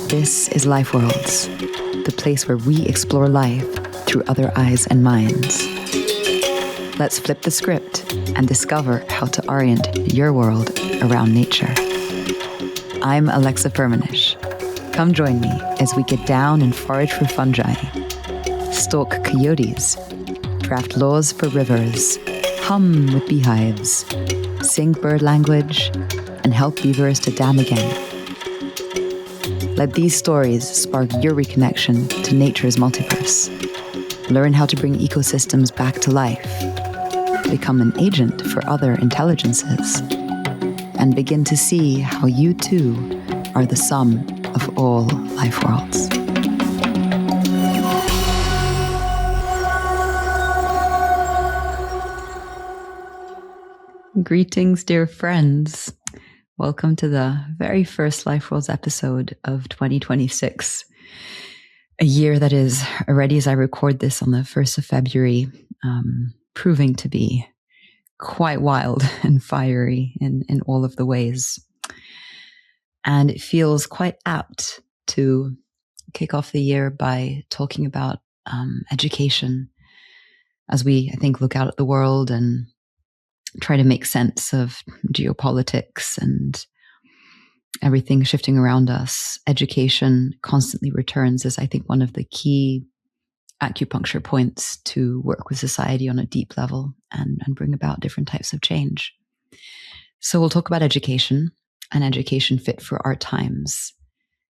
This is Life Worlds, the place where we explore life through other eyes and minds. Let's flip the script and discover how to orient your world around nature. I'm Alexa Firminish. Come join me as we get down and forage for fungi, stalk coyotes, draft laws for rivers, hum with beehives, sing bird language, and help beavers to dam again. Let these stories spark your reconnection to nature's multiverse. Learn how to bring ecosystems back to life, become an agent for other intelligences, and begin to see how you too are the sum of all life worlds. Greetings, dear friends. Welcome to the very first Life Worlds episode of 2026. A year that is already, as I record this on the 1st of February, proving to be quite wild and fiery in all of the ways. And it feels quite apt to kick off the year by talking about education as we, I think, look out at the world and try to make sense of geopolitics and everything shifting around us. Education constantly returns as, I think, one of the key acupuncture points to work with society on a deep level and bring about different types of change. So we'll talk about education and education fit for our times.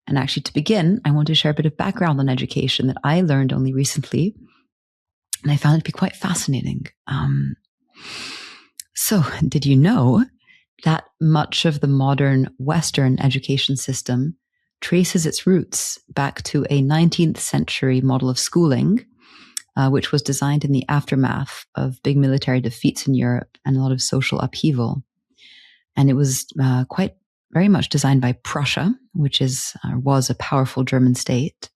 And actually, to begin, I want to share a bit of background on education that I learned only recently, and I found it to be quite fascinating. So, did you know that much of the modern Western education system traces its roots back to a 19th century model of schooling, which was designed in the aftermath of big military defeats in Europe and a lot of social upheaval? And it was quite very much designed by Prussia, which was a powerful German state.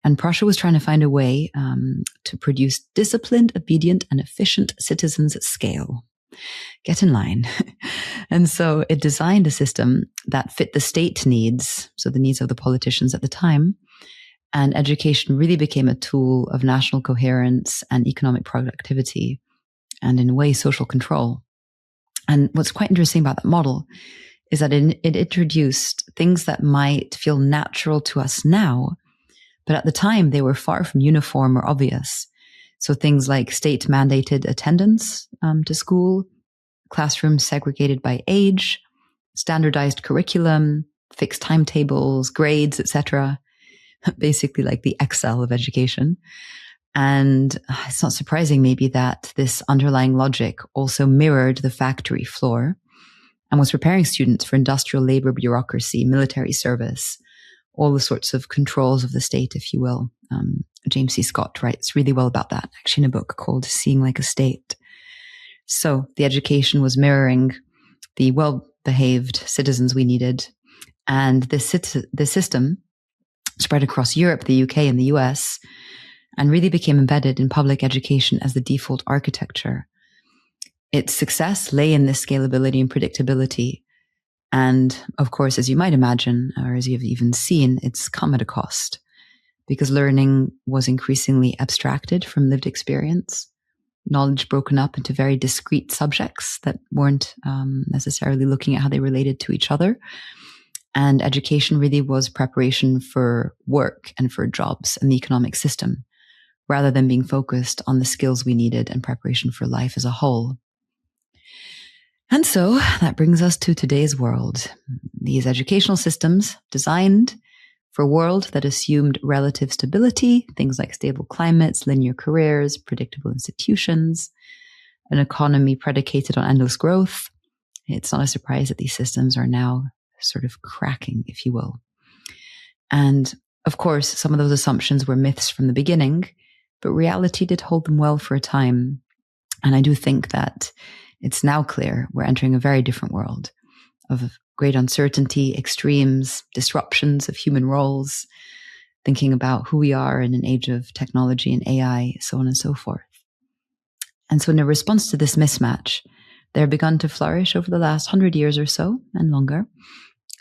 And Prussia was trying to find a way to produce disciplined, obedient, and efficient citizens at scale. Get in line. And so it designed a system that fit the state needs, so the needs of the politicians at the time. And education really became a tool of national coherence and economic productivity, and in a way, social control. And what's quite interesting about that model is that it introduced things that might feel natural to us now, but at the time they were far from uniform or obvious. So things like state-mandated attendance to school, classrooms segregated by age, standardized curriculum, fixed timetables, grades, etc. Basically like the Excel of education. And it's not surprising maybe that this underlying logic also mirrored the factory floor and was preparing students for industrial labor bureaucracy, military service, all the sorts of controls of the state, if you will. James C. Scott writes really well about that, actually, in a book called Seeing Like a State. So the education was mirroring the well-behaved citizens we needed. And this system spread across Europe, the UK, and the US, and really became embedded in public education as the default architecture. Its success lay in this scalability and predictability. And of course, as you might imagine, or as you've even seen, it's come at a cost, because learning was increasingly abstracted from lived experience, knowledge broken up into very discrete subjects that weren't necessarily looking at how they related to each other. And education really was preparation for work and for jobs and the economic system, rather than being focused on the skills we needed and preparation for life as a whole. And so that brings us to today's world. These educational systems designed for a world that assumed relative stability, things like stable climates, linear careers, predictable institutions, an economy predicated on endless growth. It's not a surprise that these systems are now sort of cracking, if you will. And of course, some of those assumptions were myths from the beginning, but reality did hold them well for a time. And I do think that it's now clear we're entering a very different world of great uncertainty, extremes, disruptions of human roles, thinking about who we are in an age of technology and AI, so on and so forth. And so in a response to this mismatch, They're begun to flourish over the last 100 years or so and longer.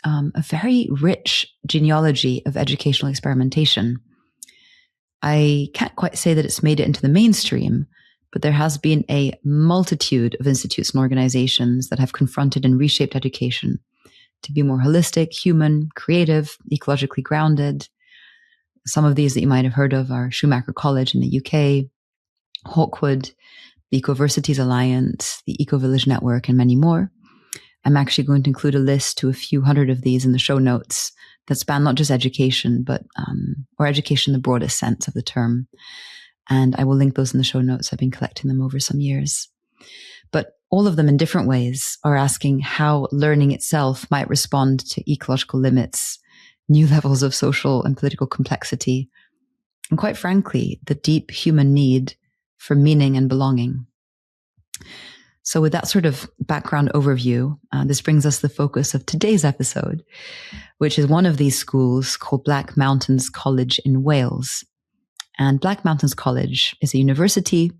A very rich genealogy of educational experimentation. I can't quite say that it's made it into the mainstream, but there has been a multitude of institutes and organizations that have confronted and reshaped education to be more holistic, human, creative, ecologically grounded. Some of these that you might have heard of are Schumacher College in the UK, Hawkwood, the Ecoversities Alliance, the Eco-Village Network, and many more. I'm actually going to include a list to a few hundred of these in the show notes that span not just education, but or education in the broadest sense of the term. And I will link those in the show notes. I've been collecting them over some years. But all of them in different ways are asking how learning itself might respond to ecological limits, new levels of social and political complexity, and quite frankly, the deep human need for meaning and belonging. So with that sort of background overview, this brings us to the focus of today's episode, which is one of these schools called Black Mountains College in Wales. And Black Mountains College is a university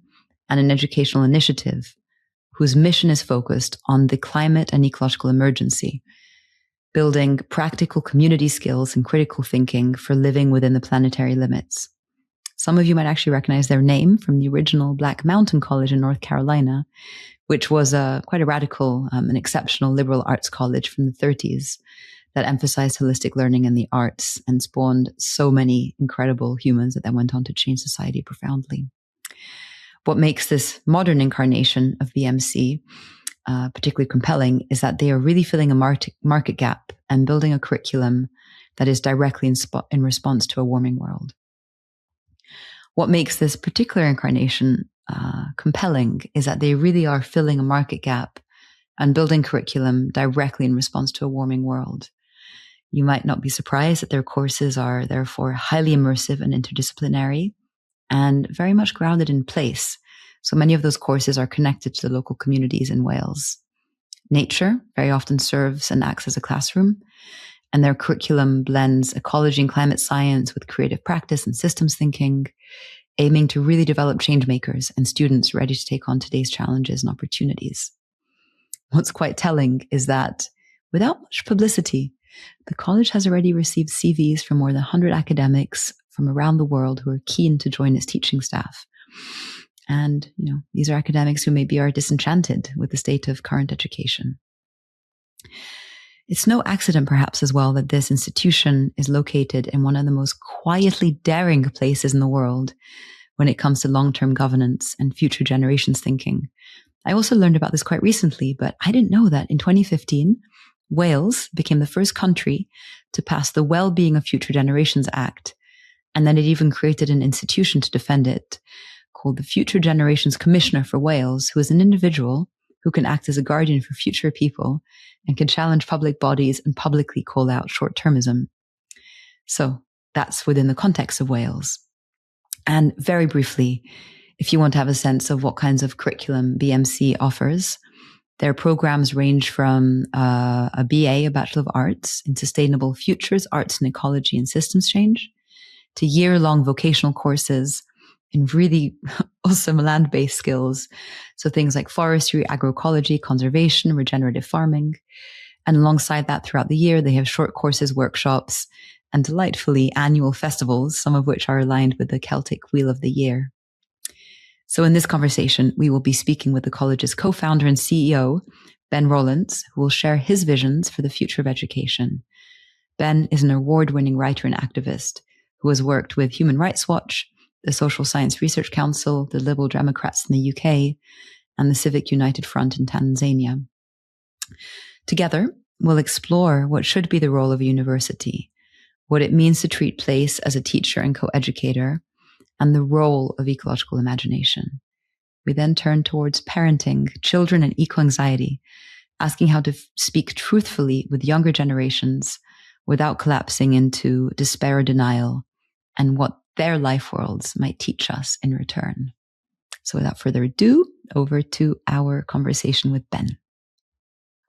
and an educational initiative whose mission is focused on the climate and ecological emergency, building practical community skills and critical thinking for living within the planetary limits. Some of you might actually recognize their name from the original Black Mountain College in North Carolina, which was quite a radical and exceptional liberal arts college from the 30s that emphasized holistic learning and the arts and spawned so many incredible humans that then went on to change society profoundly. What makes this modern incarnation of BMC particularly compelling is that they are really filling a market gap and building a curriculum that is directly in response to a warming world. What makes this particular incarnation compelling is that they really are filling a market gap and building curriculum directly in response to a warming world. You might not be surprised that their courses are therefore highly immersive and interdisciplinary and very much grounded in place. So many of those courses are connected to the local communities in Wales. Nature very often serves and acts as a classroom, and their curriculum blends ecology and climate science with creative practice and systems thinking, aiming to really develop change makers and students ready to take on today's challenges and opportunities. What's quite telling is that without much publicity, the college has already received CVs from more than 100 academics from around the world who are keen to join its teaching staff. And, these are academics who maybe are disenchanted with the state of current education. It's no accident, perhaps, as well, that this institution is located in one of the most quietly daring places in the world when it comes to long-term governance and future generations thinking. I also learned about this quite recently, but I didn't know that in 2015, Wales became the first country to pass the Well-being of Future Generations Act, and then it even created an institution to defend it called the Future Generations Commissioner for Wales, who is an individual who can act as a guardian for future people and can challenge public bodies and publicly call out short-termism. So that's within the context of Wales. And very briefly, if you want to have a sense of what kinds of curriculum BMC offers, their programs range from a BA, a Bachelor of Arts, in Sustainable Futures, Arts and Ecology and Systems Change, to year-long vocational courses in really awesome land-based skills. So things like forestry, agroecology, conservation, regenerative farming. And alongside that, throughout the year, they have short courses, workshops, and delightfully annual festivals, some of which are aligned with the Celtic Wheel of the Year. So in this conversation, we will be speaking with the college's co-founder and CEO, Ben Rawlence, who will share his visions for the future of education. Ben is an award-winning writer and activist who has worked with Human Rights Watch, the Social Science Research Council, the Liberal Democrats in the UK, and the Civic United Front in Tanzania. Together, we'll explore what should be the role of a university, what it means to treat place as a teacher and co-educator, and the role of ecological imagination. We then turn towards parenting, children, and eco-anxiety, asking how to speak truthfully with younger generations without collapsing into despair or denial, and what their life worlds might teach us in return. So without further ado, over to our conversation with Ben.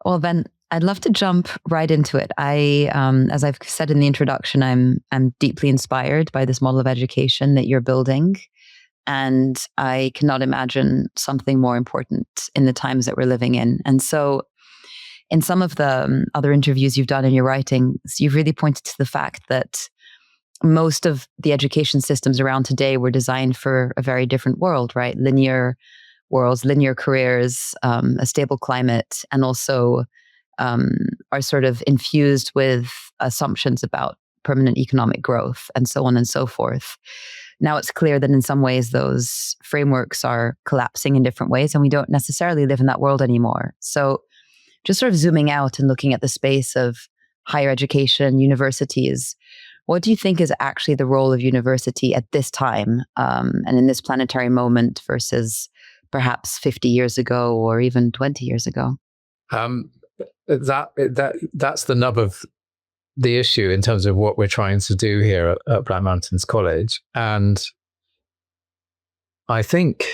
Well, Ben, I'd love to jump right into it. As I've said in the introduction, I'm deeply inspired by this model of education that you're building. And I cannot imagine something more important in the times that we're living in. And so in some of the other interviews you've done in your writings, you've really pointed to the fact that most of the education systems around today were designed for a very different world, right? Linear worlds, linear careers, a stable climate, and also are sort of infused with assumptions about permanent economic growth and so on and so forth. Now it's clear that in some ways those frameworks are collapsing in different ways, and we don't necessarily live in that world anymore. So just sort of zooming out and looking at the space of higher education, universities, what do you think is actually the role of university at this time and in this planetary moment versus perhaps 50 years ago or even 20 years ago? That's the nub of the issue in terms of what we're trying to do here at Black Mountains College. And I think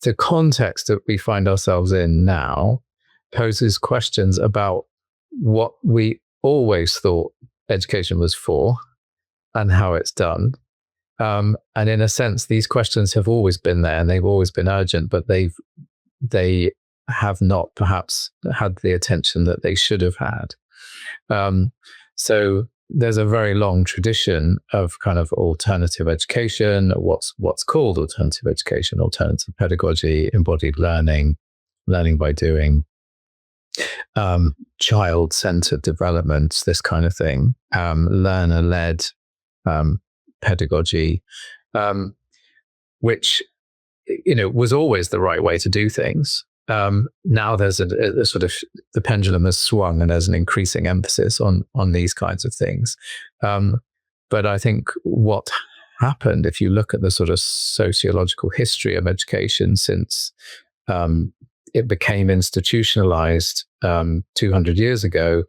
the context that we find ourselves in now poses questions about what we always thought education was for and how it's done. And in a sense, these questions have always been there and they've always been urgent, but they have not perhaps had the attention that they should have had. So there's a very long tradition of kind of alternative education, what's called alternative education, alternative pedagogy, embodied learning, learning by doing, child-centered development, this kind of thing, learner-led pedagogy, which was always the right way to do things. Now there's a sort of, the pendulum has swung and there's an increasing emphasis on these kinds of things. But I think what happened, if you look at the sort of sociological history of education since it became institutionalized 200 years ago,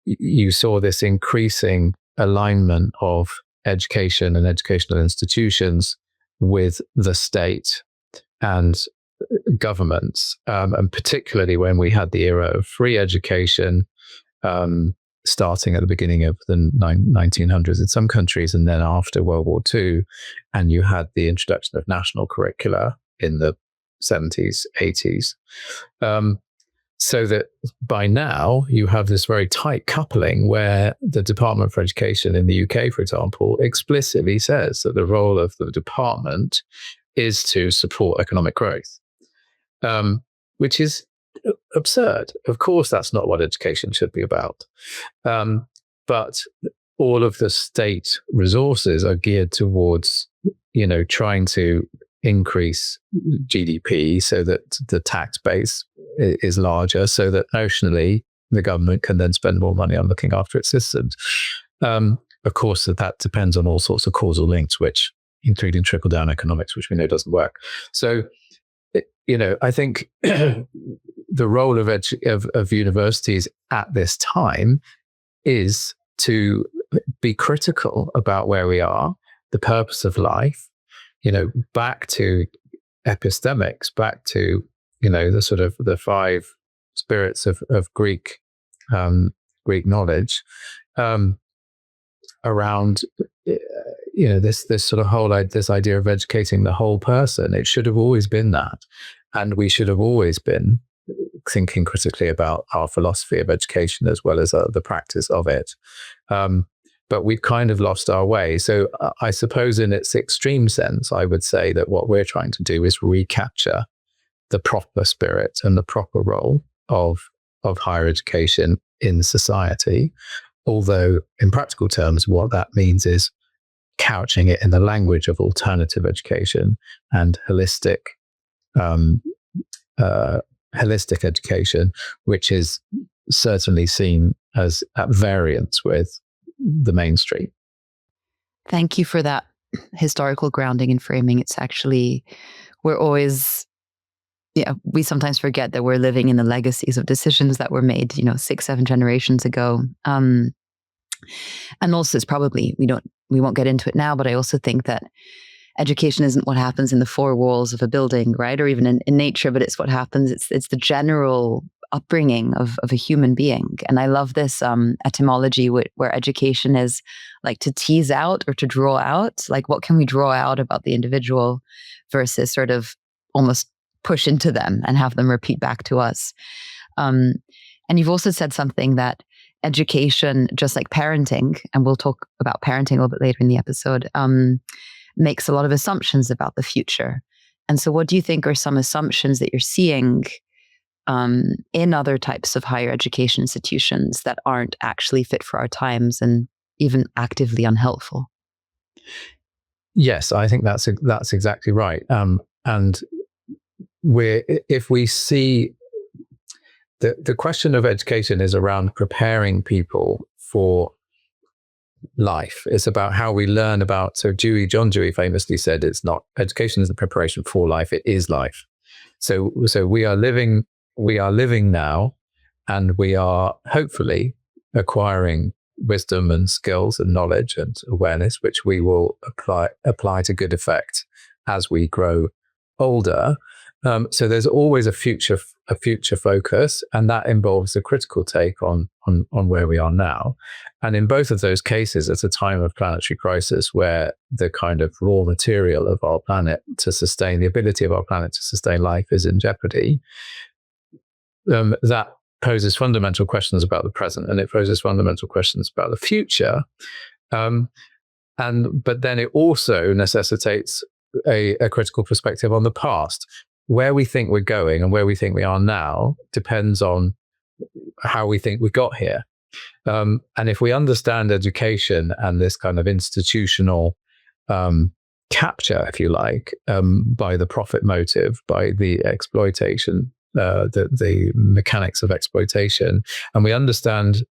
you saw this increasing alignment of education and educational institutions with the state and governments, and particularly when we had the era of free education starting at the beginning of the 1900s in some countries, and then after World War II, and you had the introduction of national curricula in the 70s, 80s. So that by now you have this very tight coupling where the Department for Education in the UK, for example, explicitly says that the role of the department is to support economic growth, which is absurd. Of course, that's not what education should be about. But all of the state resources are geared towards, trying to increase GDP so that the tax base is larger, so that notionally the government can then spend more money on looking after its citizens. Of course, that depends on all sorts of causal links, which including trickle-down economics, which we know doesn't work. So, I think the role of universities at this time is to be critical about where we are, the purpose of life, back to epistemics, back to, the sort of the five spirits of Greek knowledge, around, this sort of whole, this idea of educating the whole person. It should have always been that. And we should have always been thinking critically about our philosophy of education as well as the practice of it. But we've kind of lost our way. So I suppose in its extreme sense, I would say that what we're trying to do is recapture the proper spirit and the proper role of higher education in society. Although in practical terms, what that means is couching it in the language of alternative education and holistic education, which is certainly seen as at variance with the mainstream. Thank you for that historical grounding and framing. It's actually, we sometimes forget that we're living in the legacies of decisions that were made, 6-7 generations ago. And also it's probably, we won't get into it now, but I also think that education isn't what happens in the four walls of a building, right? Or even in nature, but it's what happens. It's the general upbringing of a human being. And I love this etymology where education is like to tease out or to draw out, like what can we draw out about the individual versus sort of almost push into them and have them repeat back to us. And you've also said something that education, just like parenting, and we'll talk about parenting a little bit later in the episode, makes a lot of assumptions about the future. And so what do you think are some assumptions that you're seeing in other types of higher education institutions that aren't actually fit for our times and even actively unhelpful? Yes, I think that's exactly right. And if we see the question of education is around preparing people for life. It's about how we learn about. So John Dewey famously said, "It's not education isn't preparation for life; it is life." So we are living now, and we are hopefully acquiring wisdom and skills and knowledge and awareness, which we will apply to good effect as we grow older. So there's always a future focus, and that involves a critical take on where we are now. And in both of those cases, it's a time of planetary crisis where the kind of raw material of our planet to sustain the ability of our planet to sustain life is in jeopardy. That poses fundamental questions about the present, and it poses fundamental questions about the future. But then it also necessitates a critical perspective on the past. Where we think we're going and where we think we are now depends on how we think we got here. And if we understand education and this kind of institutional capture, if you like, by the profit motive, by the exploitation, the mechanics of exploitation, and we understand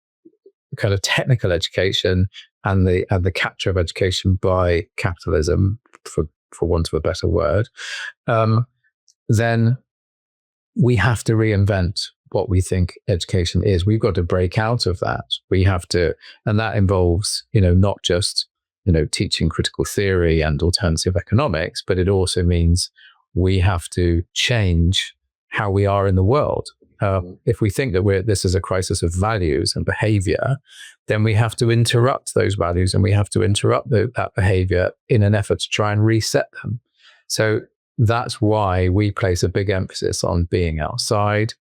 kind of technical education and the capture of education by capitalism, for want of a better word, then we have to reinvent what we think education is. We've got to break out of that. We have to, and that involves, not just, teaching critical theory and alternative economics, but it also means we have to change how we are in the world. If we think that this is a crisis of values and behavior, then we have to interrupt those values and we have to interrupt that behavior in an effort to try and reset them. So that's why we place a big emphasis on being outside,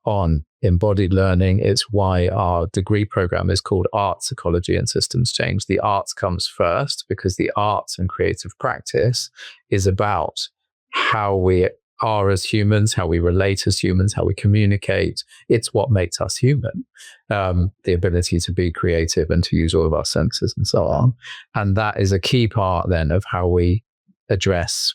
on embodied learning. It's why our degree program is called Arts, Ecology and Systems Change. The arts comes first because the arts and creative practice is about how we are as humans, how we relate as humans, how we communicate. It's what makes us human, the ability to be creative and to use all of our senses and so on. And that is a key part then of how we address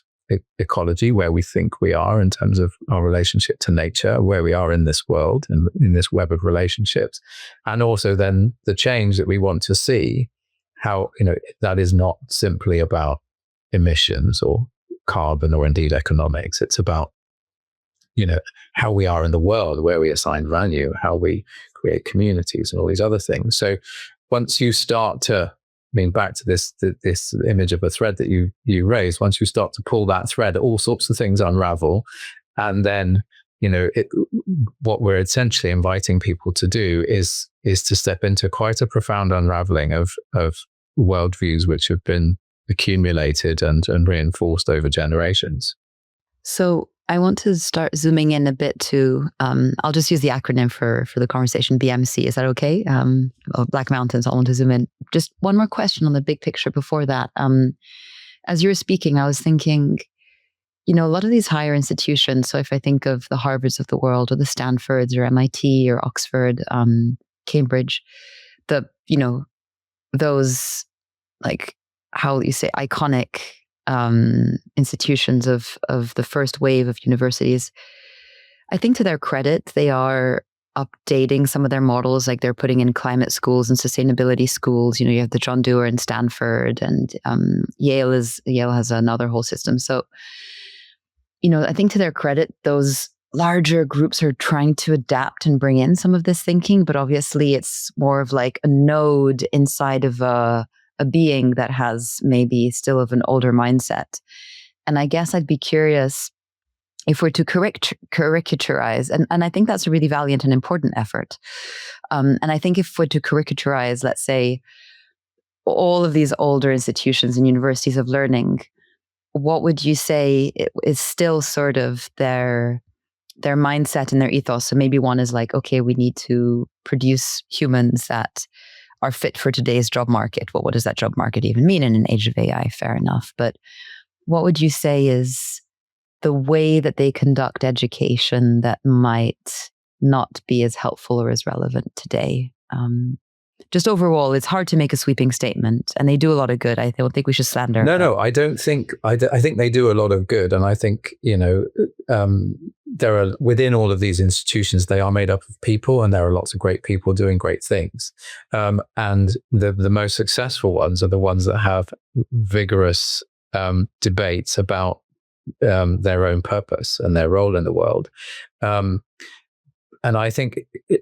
ecology, where we think we are in terms of our relationship to nature, where we are in this world and in this web of relationships. And also then the change that we want to see, how, that is not simply about emissions or carbon or indeed economics. It's about, how we are in the world, where we assign value, how we create communities and all these other things. So once you start to, back to this image of a thread that you raised, once you start to pull that thread, all sorts of things unravel. And then, what we're essentially inviting people to do is to step into quite a profound unraveling of worldviews which have been accumulated and reinforced over generations. So I want to start zooming in a bit to, I'll just use the acronym for the conversation, BMC. Is that okay? Black Mountains, I want to zoom in. Just one more question on the big picture before that. As you were speaking, I was thinking, a lot of these higher institutions, so if I think of the Harvards of the world or the Stanfords or MIT or Oxford, Cambridge, those, like, how you say, iconic institutions of the first wave of universities, I think to their credit, they are updating some of their models. Like they're putting in climate schools and sustainability schools. You have the John Dewar and Stanford, and Yale has another whole system. So, I think to their credit, those larger groups are trying to adapt and bring in some of this thinking, but obviously it's more of like a node inside of a being that has maybe still of an older mindset. And I guess I'd be curious, if we're to caricaturize, and I think that's a really valiant and important effort. And I think if we're to caricaturize, let's say, all of these older institutions and universities of learning, what would you say is still sort of their mindset and their ethos? So maybe one is like, okay, we need to produce humans that are fit for today's job market. Well, what does that job market even mean in an age of AI? Fair enough. But what would you say is the way that they conduct education that might not be as helpful or as relevant today? Just overall, it's hard to make a sweeping statement, and they do a lot of good. I don't think we should slander. No, I don't think. I think they do a lot of good, and I think there are, within all of these institutions, they are made up of people, and there are lots of great people doing great things. And the most successful ones are the ones that have vigorous debates about their own purpose and their role in the world. And I think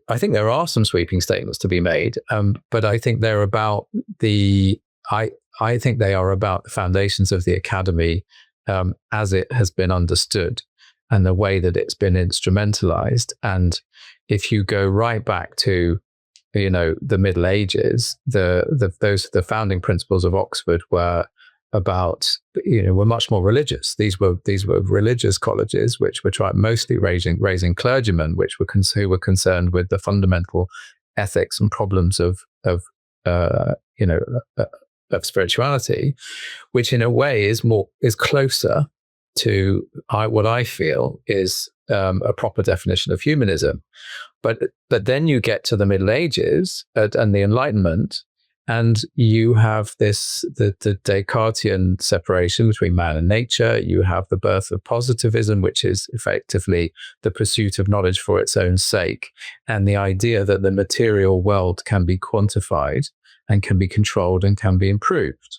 there are some sweeping statements to be made, but I think they're about I think they are about the foundations of the academy as it has been understood and the way that it's been instrumentalized. And if you go right back to the Middle Ages, the founding principles of Oxford were much more religious. These were religious colleges which were mostly raising clergymen, who were concerned with the fundamental ethics and problems of spirituality, which in a way is closer to what I feel is a proper definition of humanism. But then you get to the Middle Ages and the Enlightenment, and you have the Descartesian separation between man and nature. You have the birth of positivism, which is effectively the pursuit of knowledge for its own sake, and the idea that the material world can be quantified and can be controlled and can be improved.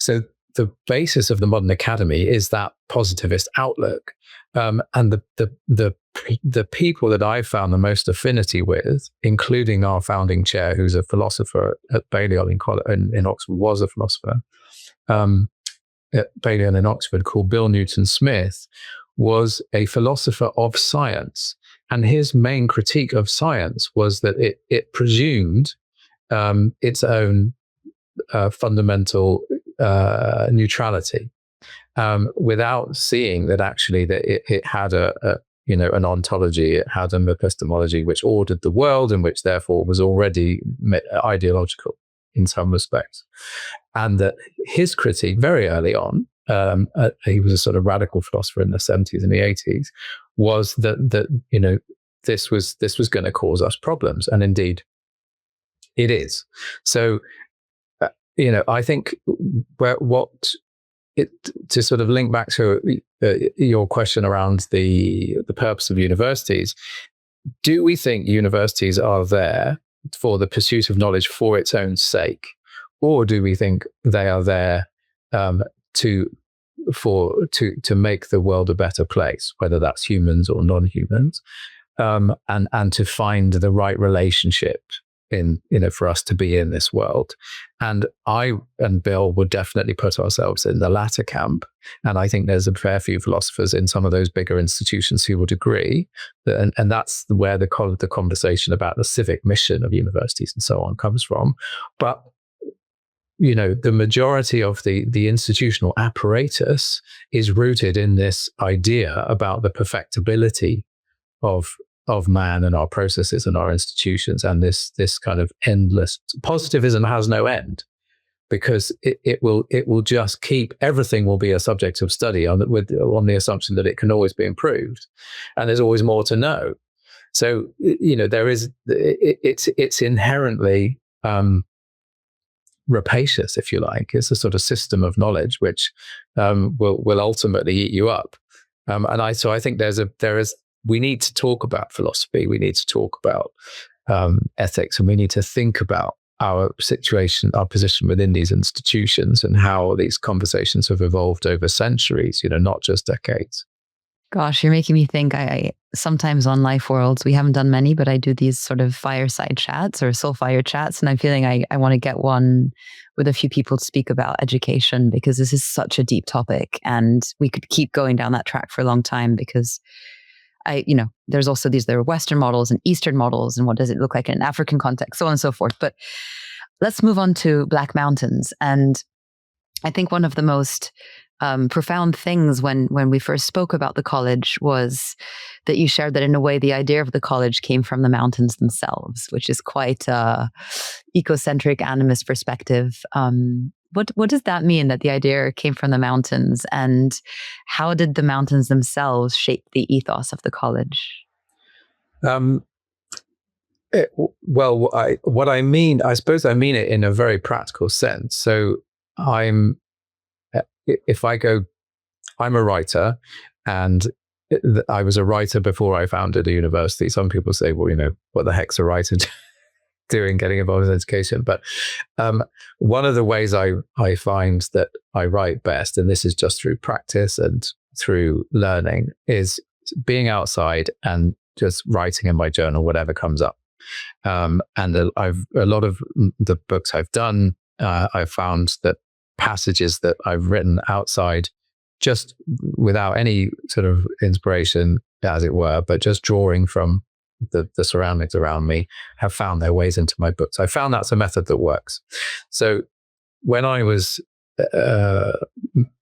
So the basis of the modern academy is that positivist outlook. And the people that I've found the most affinity with, including our founding chair, who's a philosopher at Balliol in Oxford, was a philosopher at Balliol in Oxford, called Bill Newton Smith, was a philosopher of science. And his main critique of science was that it presumed its own fundamental neutrality, without seeing that actually that it had an ontology, it had an epistemology which ordered the world and which therefore was already ideological in some respects. And that his critique very early on, he was a sort of radical philosopher in the 70s and the 80s, was that this was going to cause us problems, and indeed it is. So I think to sort of link back to your question around the purpose of universities, do we think universities are there for the pursuit of knowledge for its own sake, or do we think they are there to make the world a better place, whether that's humans or non-humans, and to find the right relationship for us to be in this world? And I and Bill would definitely put ourselves in the latter camp. And I think there's a fair few philosophers in some of those bigger institutions who would agree that, and that's where the conversation about the civic mission of universities and so on comes from. But the majority of the institutional apparatus is rooted in this idea about the perfectibility of man and our processes and our institutions, and this kind of endless positivism has no end, because it will just keep, everything will be a subject of study on the assumption that it can always be improved, and there's always more to know. So it's inherently rapacious, if you like. It's a sort of system of knowledge which will ultimately eat you up. And I think we need to talk about philosophy. We need to talk about ethics, and we need to think about our situation, our position within these institutions, and how these conversations have evolved over centuries, not just decades. Gosh, you're making me think. I sometimes on Life Worlds, we haven't done many, but I do these sort of fireside chats or soul fire chats. And I'm feeling I want to get one with a few people to speak about education, because this is such a deep topic and we could keep going down that track for a long time, because there's also there are Western models and Eastern models, and what does it look like in an African context, so on and so forth. But let's move on to Black Mountains. And I think one of the most profound things when we first spoke about the college was that you shared that in a way the idea of the college came from the mountains themselves, which is quite a ecocentric animist perspective. What does that mean, that the idea came from the mountains, and how did the mountains themselves shape the ethos of the college? What I mean, I suppose I mean it in a very practical sense. So I'm a writer, and I was a writer before I founded a university. Some people say, well, what the heck's a writer doing, getting involved in education? But one of the ways I find that I write best, and this is just through practice and through learning, is being outside and just writing in my journal whatever comes up. And a lot of the books I've done, I've found that passages that I've written outside, just without any sort of inspiration, as it were, but just drawing from the surroundings around me, have found their ways into my books. I found that's a method that works. So when I was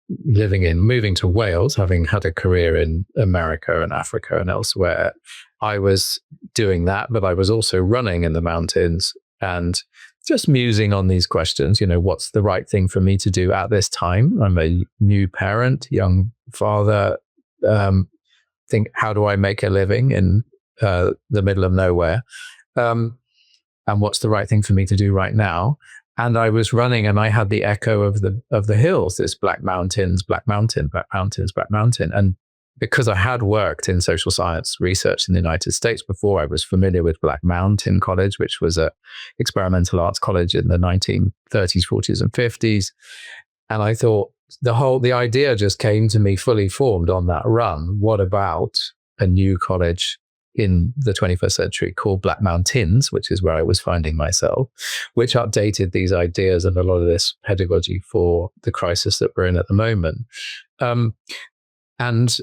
moving to Wales, having had a career in America and Africa and elsewhere, I was doing that, but I was also running in the mountains and just musing on these questions. What's the right thing for me to do at this time? I'm a new parent, young father. Think, how do I make a living in the middle of nowhere? And what's the right thing for me to do right now? And I was running, and I had the echo of the hills, this black mountains, black mountain, black mountains, black mountain. And because I had worked in social science research in the United States before, I was familiar with Black Mountain College, which was an experimental arts college in the 1930s, 40s, and 50s. And I thought the idea just came to me fully formed on that run. What about a new college in the 21st century called Black Mountains, which is where I was finding myself, which updated these ideas and a lot of this pedagogy for the crisis that we're in at the moment. And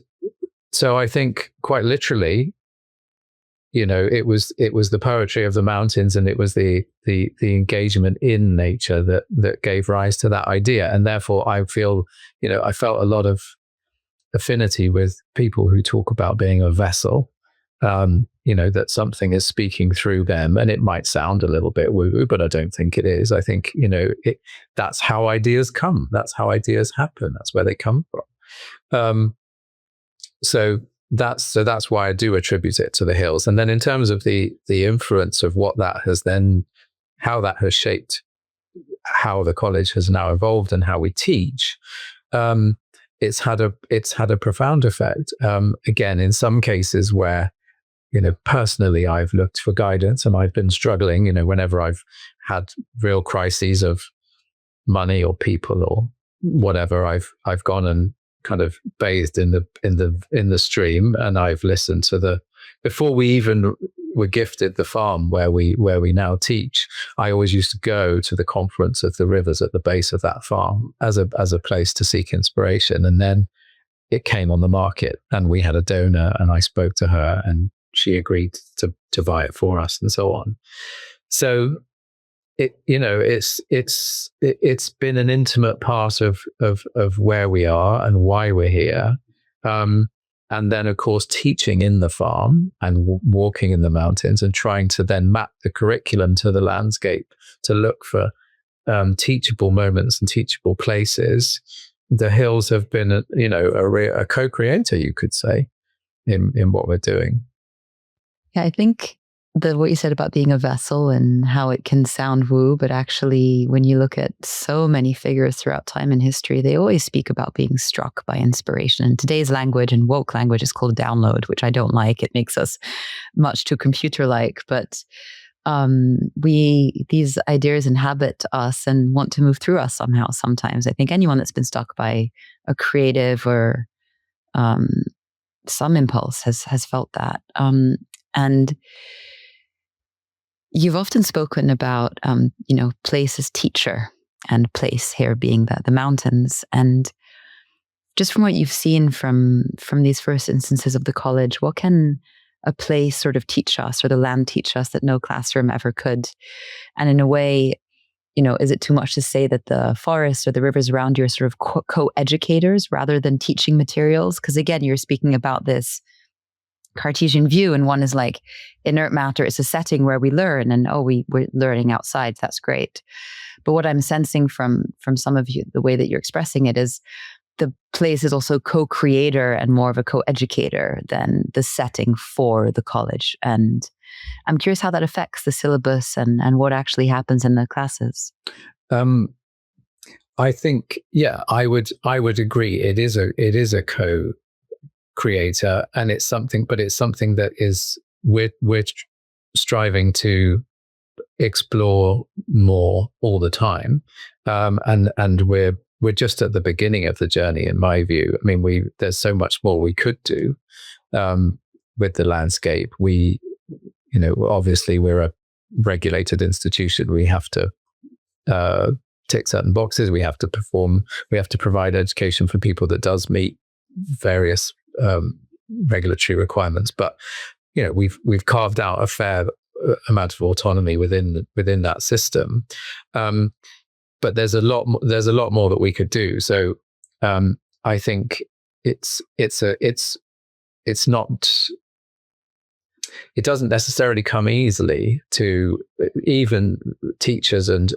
so I think quite literally, it was the poetry of the mountains, and it was the engagement in nature that gave rise to that idea. And therefore I feel, I felt a lot of affinity with people who talk about being a vessel, that something is speaking through them. And it might sound a little bit woo-woo, but I don't think it is. I think, that's how ideas come. That's how ideas happen. That's where they come from. So that's why I do attribute it to the hills. And then in terms of the influence of what that has then, how that has shaped how the college has now evolved and how we teach, it's had a profound effect. Again, in some cases where, personally I've looked for guidance and I've been struggling, whenever I've had real crises of money or people or whatever, I've gone and kind of bathed in the stream, and I've listened to before we even were gifted the farm where we now teach. I always used to go to the confluence of the rivers at the base of that farm as a place to seek inspiration. And then it came on the market, and we had a donor, and I spoke to her, and she agreed to buy it for us, and so on. So it's been an intimate part of where we are and why we're here. And then, of course, teaching in the farm and walking in the mountains and trying to then map the curriculum to the landscape to look for teachable moments and teachable places. The hills have been, a co-creator, you could say, in what we're doing. Yeah, I think what you said about being a vessel and how it can sound woo, but actually when you look at so many figures throughout time and history, they always speak about being struck by inspiration. And today's language and woke language is called download, which I don't like. It makes us much too computer-like, but these ideas inhabit us and want to move through us somehow sometimes. I think anyone that's been struck by a creative or some impulse has felt that. And you've often spoken about, place as teacher, and place here being the mountains. And just from what you've seen from these first instances of the college, what can a place sort of teach us, or the land teach us, that no classroom ever could? And in a way, is it too much to say that the forests or the rivers around you are sort of co-educators rather than teaching materials? Because again, you're speaking about this Cartesian view, and one is like inert matter is a setting where we learn, and we're learning outside. That's great. But what I'm sensing from some of you, the way that you're expressing it, is the place is also co-creator and more of a co-educator than the setting for the college. And I'm curious how that affects the syllabus and what actually happens in the classes. I think, I would agree. It is a co-creator, and it's something that is we're striving to explore more all the time, and we're just at the beginning of the journey, in my view. I mean, there's so much more we could do with the landscape. Obviously we're a regulated institution. We have to tick certain boxes. We have to perform. We have to provide education for people that does meet various regulatory requirements. But we've carved out a fair amount of autonomy within that system. But there's a lot more that we could do. So I think it doesn't necessarily come easily to even teachers and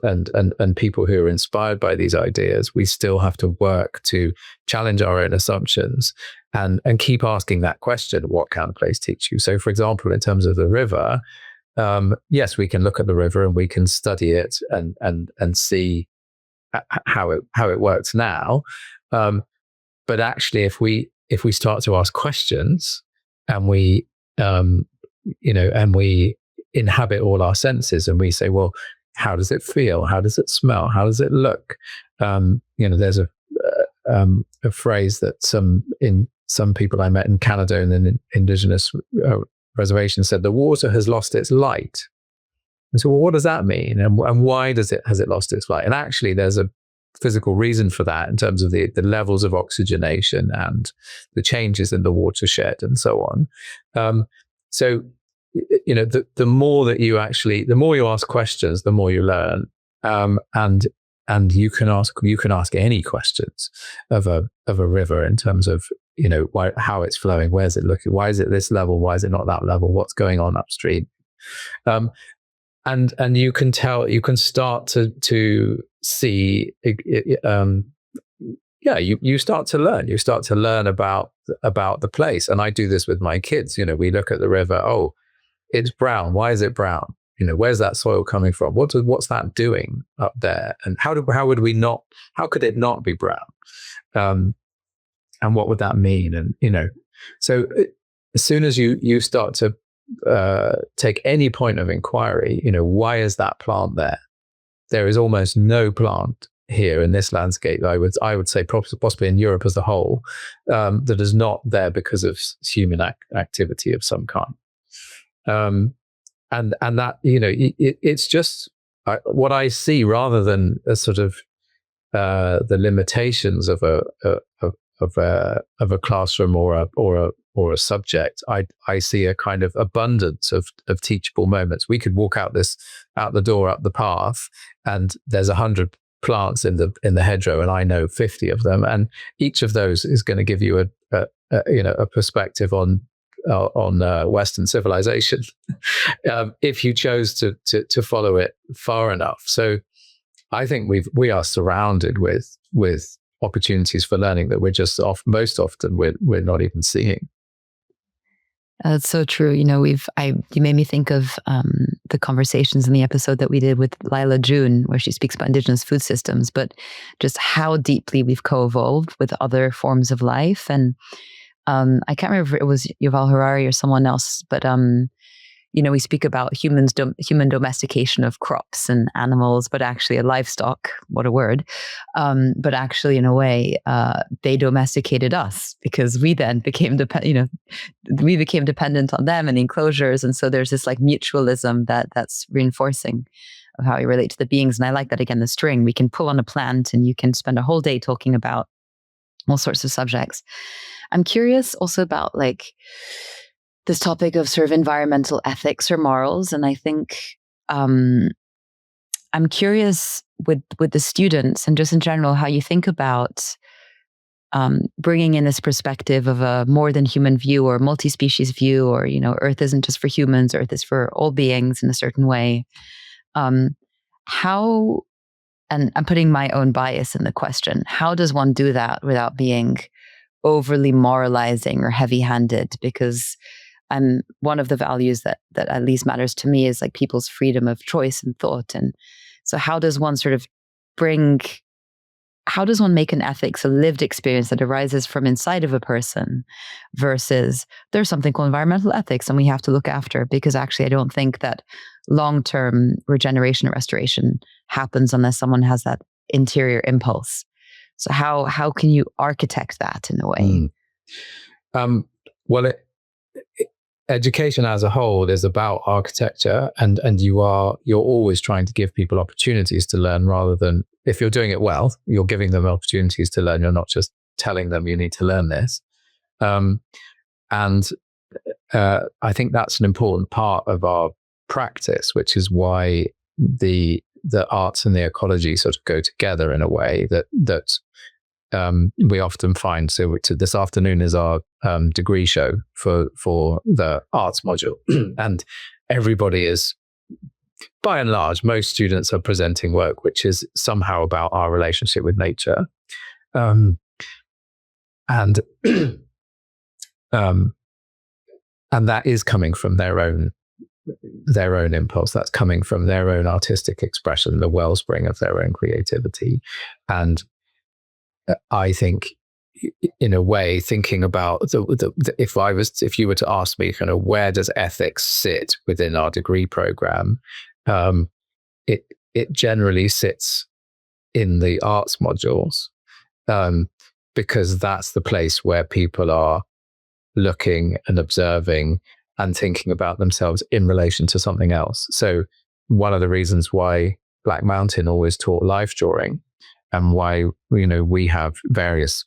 people who are inspired by these ideas. We still have to work to challenge our own assumptions and keep asking that question: what can place teach you? So, for example, in terms of the river, yes, we can look at the river and we can study it and see how it works now. But actually, if we start to ask questions, and we and we inhabit all our senses, and we say, well, how does it feel? How does it smell? How does it look? There's a phrase that some people I met in Canada in an indigenous reservation said: the water has lost its light. And so, well, what does that mean? And why has it lost its light? And actually, there's a physical reason for that in terms of the levels of oxygenation and the changes in the watershed and so on. So, the more you ask questions, the more you learn. And you can ask any questions of a river in terms of how it's flowing, where's it looking, why is it this level, why is it not that level, what's going on upstream. And you can start to see, you start to learn about the place. And I do this with my kids. We look at the river. Oh, it's brown. Why is it brown? Where's that soil coming from? What's that doing up there? And how could it not be brown? And what would that mean? And, so as soon as you start to take any point of inquiry, why is that plant there? There is almost no plant here in this landscape, I would say possibly in Europe as a whole, that is not there because of human activity of some kind. And that, it's just what I see, rather than a sort of the limitations of a classroom or a subject. I see a kind of abundance of teachable moments. We could walk out the door, up the path, and there's 100 plants in the hedgerow, and I know 50 of them, and each of those is going to give you a perspective on Western civilization, if you chose to follow it far enough. So I think we are surrounded with opportunities for learning that we're just most often we're not even seeing. That's so true. You made me think of the conversations in the episode that we did with Lila June, where she speaks about indigenous food systems, but just how deeply we've co-evolved with other forms of life. And I can't remember if it was Yuval Harari or someone else, but we speak about human domestication of crops and animals, but actually a livestock, what a word. But actually, in a way, they domesticated us, because we then became we became dependent on them and enclosures. And so there's this like mutualism that's reinforcing of how we relate to the beings. And I like that, again, the string, we can pull on a plant and you can spend a whole day talking about all sorts of subjects. I'm curious also about like this topic of sort of environmental ethics or morals. And I think I'm curious with the students and just in general, how you think about bringing in this perspective of a more than human view or multi-species view, or, Earth isn't just for humans, Earth is for all beings in a certain way. How, and I'm putting my own bias in the question, how does one do that without being overly moralizing or heavy-handed? Because one of the values that at least matters to me is like people's freedom of choice and thought. And so how does one make an ethics a lived experience that arises from inside of a person, versus there's something called environmental ethics and we have to look after? Because actually I don't think that long-term regeneration or restoration happens unless someone has that interior impulse. So how can you architect that in a way? Well, education as a whole is about architecture, and you're always trying to give people opportunities to learn, rather than, if you're doing it well, you're giving them opportunities to learn. You're not just telling them you need to learn this. And I think that's an important part of our practice, which is why the arts and the ecology sort of go together in a way that we often find. So this afternoon is our degree show for the arts module, and everybody is, by and large, most students are presenting work which is somehow about our relationship with nature, and that is coming from their own impulse. That's coming from their own artistic expression, the wellspring of their own creativity. And I think, in a way, thinking about if you were to ask me kind of where does ethics sit within our degree program, it generally sits in the arts modules, because that's the place where people are looking and observing and thinking about themselves in relation to something else. So one of the reasons why Black Mountain always taught life drawing, and why we have various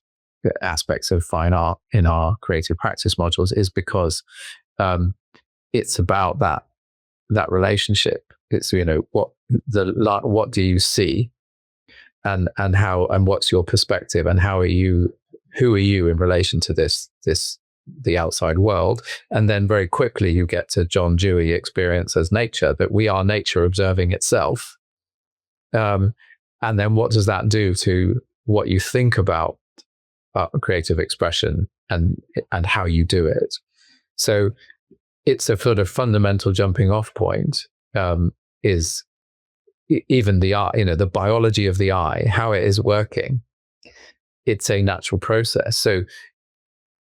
aspects of fine art in our creative practice modules, is because it's about that relationship. It's what do you see, and how, and what's your perspective, and who are you in relation to the outside world. And then very quickly you get to John Dewey experience as nature, that we are nature observing itself. And then what does that do to what you think about creative expression and how you do it? So it's a sort of fundamental jumping off point, is even the eye, the biology of the eye, how it is working. It's a natural process. So,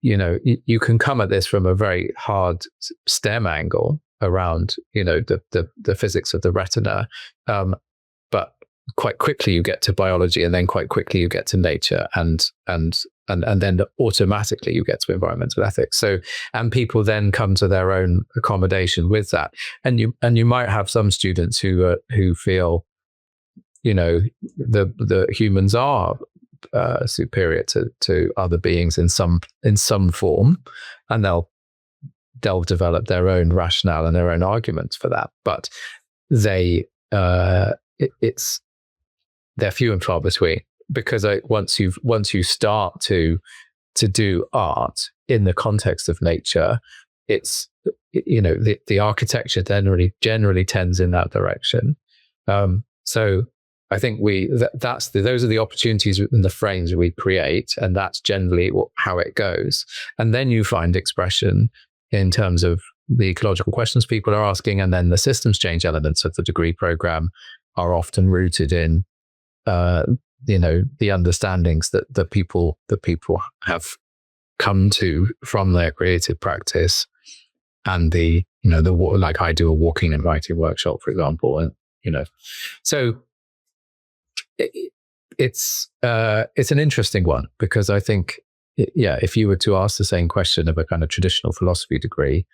you can come at this from a very hard STEM angle around, the physics of the retina. But quite quickly you get to biology, and then quite quickly you get to nature, and then automatically you get to environmental ethics. So, and people then come to their own accommodation with that. And you might have some students who feel, the humans are superior to other beings in some form, and they'll develop their own rationale and their own arguments for that. But they're few and far between, because once you start to do art in the context of nature, it's the architecture generally tends in that direction. So I think those are the opportunities and the frames we create, and that's generally how it goes. And then you find expression in terms of the ecological questions people are asking, and then the systems change elements of the degree program are often rooted in the understandings that the people have come to from their creative practice, and the like I do a walking and writing workshop, for example, and so it's an interesting one, because I think, if you were to ask the same question of a kind of traditional philosophy degree,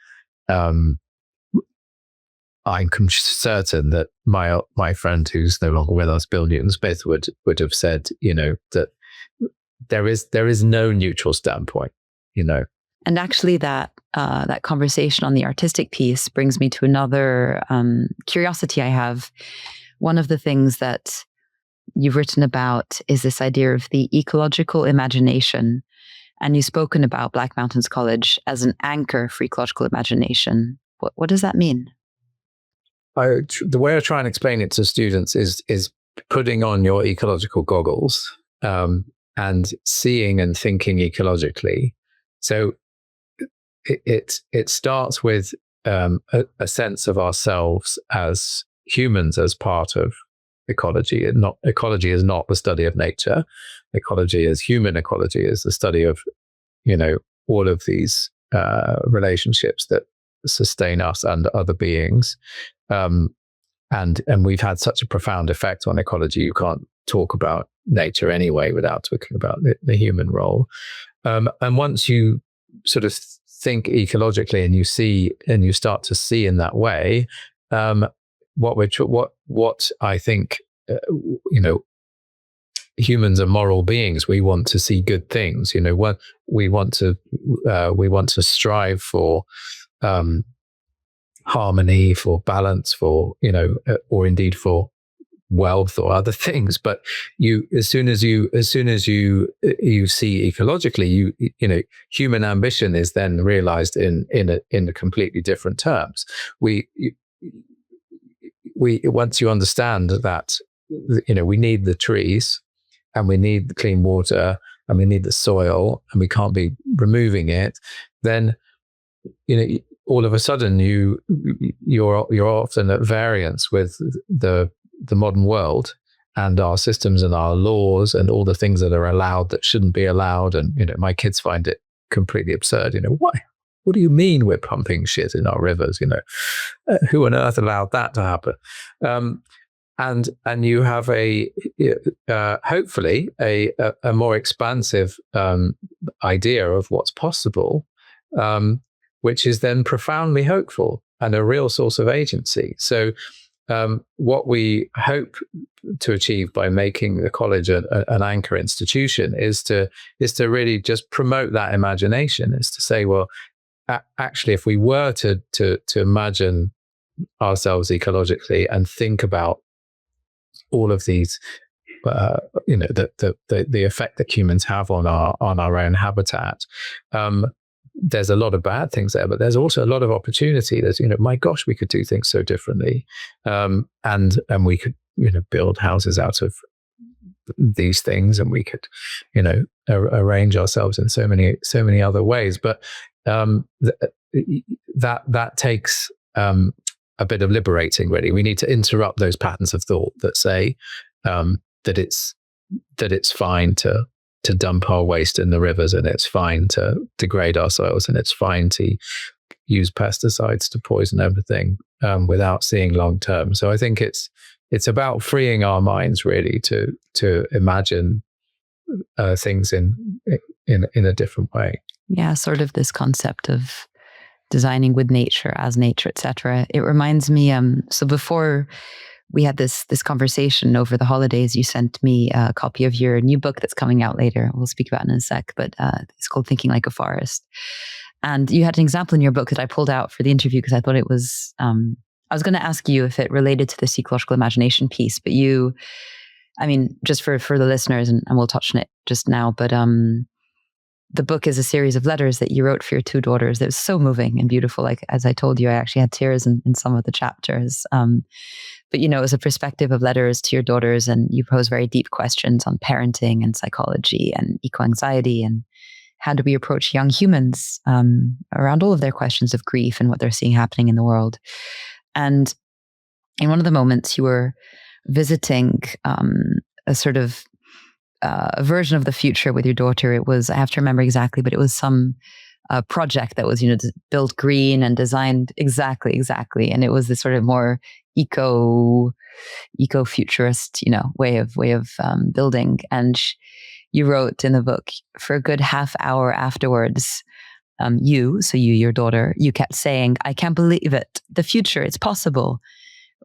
I'm certain that my friend who's no longer with us, Bill Newton-Smith, would have said, that there is no neutral standpoint, And actually, that conversation on the artistic piece brings me to another curiosity I have. One of the things that you've written about is this idea of the ecological imagination. And you've spoken about Black Mountains College as an anchor for ecological imagination. What does that mean? The way I try and explain it to students is putting on your ecological goggles and seeing and thinking ecologically. So it starts with a sense of ourselves as humans as part of ecology. Ecology is not the study of nature. Ecology is human ecology, is the study of all of these relationships that sustain us and other beings. And we've had such a profound effect on ecology. You can't talk about nature anyway without talking about the human role. And once you sort of think ecologically and you start to see in that way, what I think, humans are moral beings. We want to see good things. We want to strive for harmony, for balance, for or indeed for wealth or other things. But as soon as you see ecologically, human ambition is then realized in a completely different terms. We once you understand that we need the trees, and we need the clean water, and we need the soil, and we can't be removing it, then all of a sudden you're often at variance with the modern world and our systems and our laws and all the things that are allowed that shouldn't be allowed. And my kids find it completely absurd. What do you mean we're pumping shit in our rivers? Who on earth allowed that to happen? And you have hopefully a more expansive idea of what's possible, which is then profoundly hopeful and a real source of agency. So what we hope to achieve by making the college an anchor institution is to really just promote that imagination, is to say, well, actually, if we were to imagine ourselves ecologically and think about all of these, the effect that humans have on our own habitat, there's a lot of bad things there, but there's also a lot of opportunity. There's, my gosh, we could do things so differently, and we could, build houses out of these things, and we could, arrange ourselves in so many other ways. But that takes a bit of liberating. Really, we need to interrupt those patterns of thought that say that it's fine to dump our waste in the rivers, and it's fine to degrade our soils, and it's fine to use pesticides to poison everything without seeing long term. So I think it's about freeing our minds really to imagine things in a different way. Yeah, sort of this concept of designing with nature, as nature, etc. It reminds me. So before we had this conversation over the holidays, you sent me a copy of your new book that's coming out later. We'll speak about it in a sec, but it's called Thinking Like a Forest. And you had an example in your book that I pulled out for the interview because I thought it was, I was going to ask you if it related to this ecological imagination piece, but just for the listeners, and we'll touch on it just now, but the book is a series of letters that you wrote for your two daughters. It was so moving and beautiful. Like, as I told you, I actually had tears in some of the chapters. But, it was a perspective of letters to your daughters, and you pose very deep questions on parenting and psychology and eco-anxiety and how do we approach young humans around all of their questions of grief and what they're seeing happening in the world. And in one of the moments you were visiting a sort of a version of the future with your daughter. It was, I have to remember exactly, but it was some project that was, built green and designed exactly. And it was this sort of more eco-futurist, way of building. And you wrote in the book, for a good half hour afterwards, your daughter, you kept saying, "I can't believe it. The future, it's possible."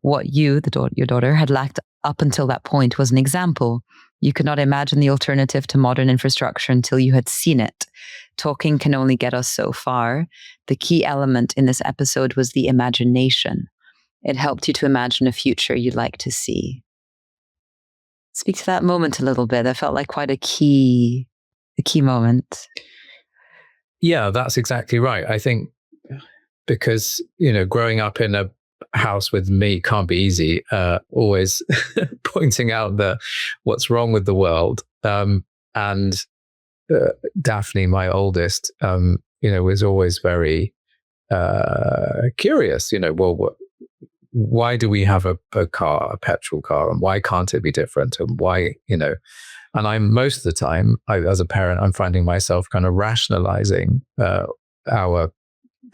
What your daughter, had lacked up until that point was an example. You could not imagine the alternative to modern infrastructure until you had seen it. Talking can only get us so far. The key element in this episode was the imagination. It helped you to imagine a future you'd like to see. Speak to that moment a little bit. That felt like quite a key moment. Yeah, that's exactly right. I think because, growing up in a house with me can't be easy, always pointing out what's wrong with the world. And Daphne, my oldest, was always very curious, why do we have a petrol car, and why can't it be different? And why, and I'm most of the time, as a parent, I'm finding myself kind of rationalizing the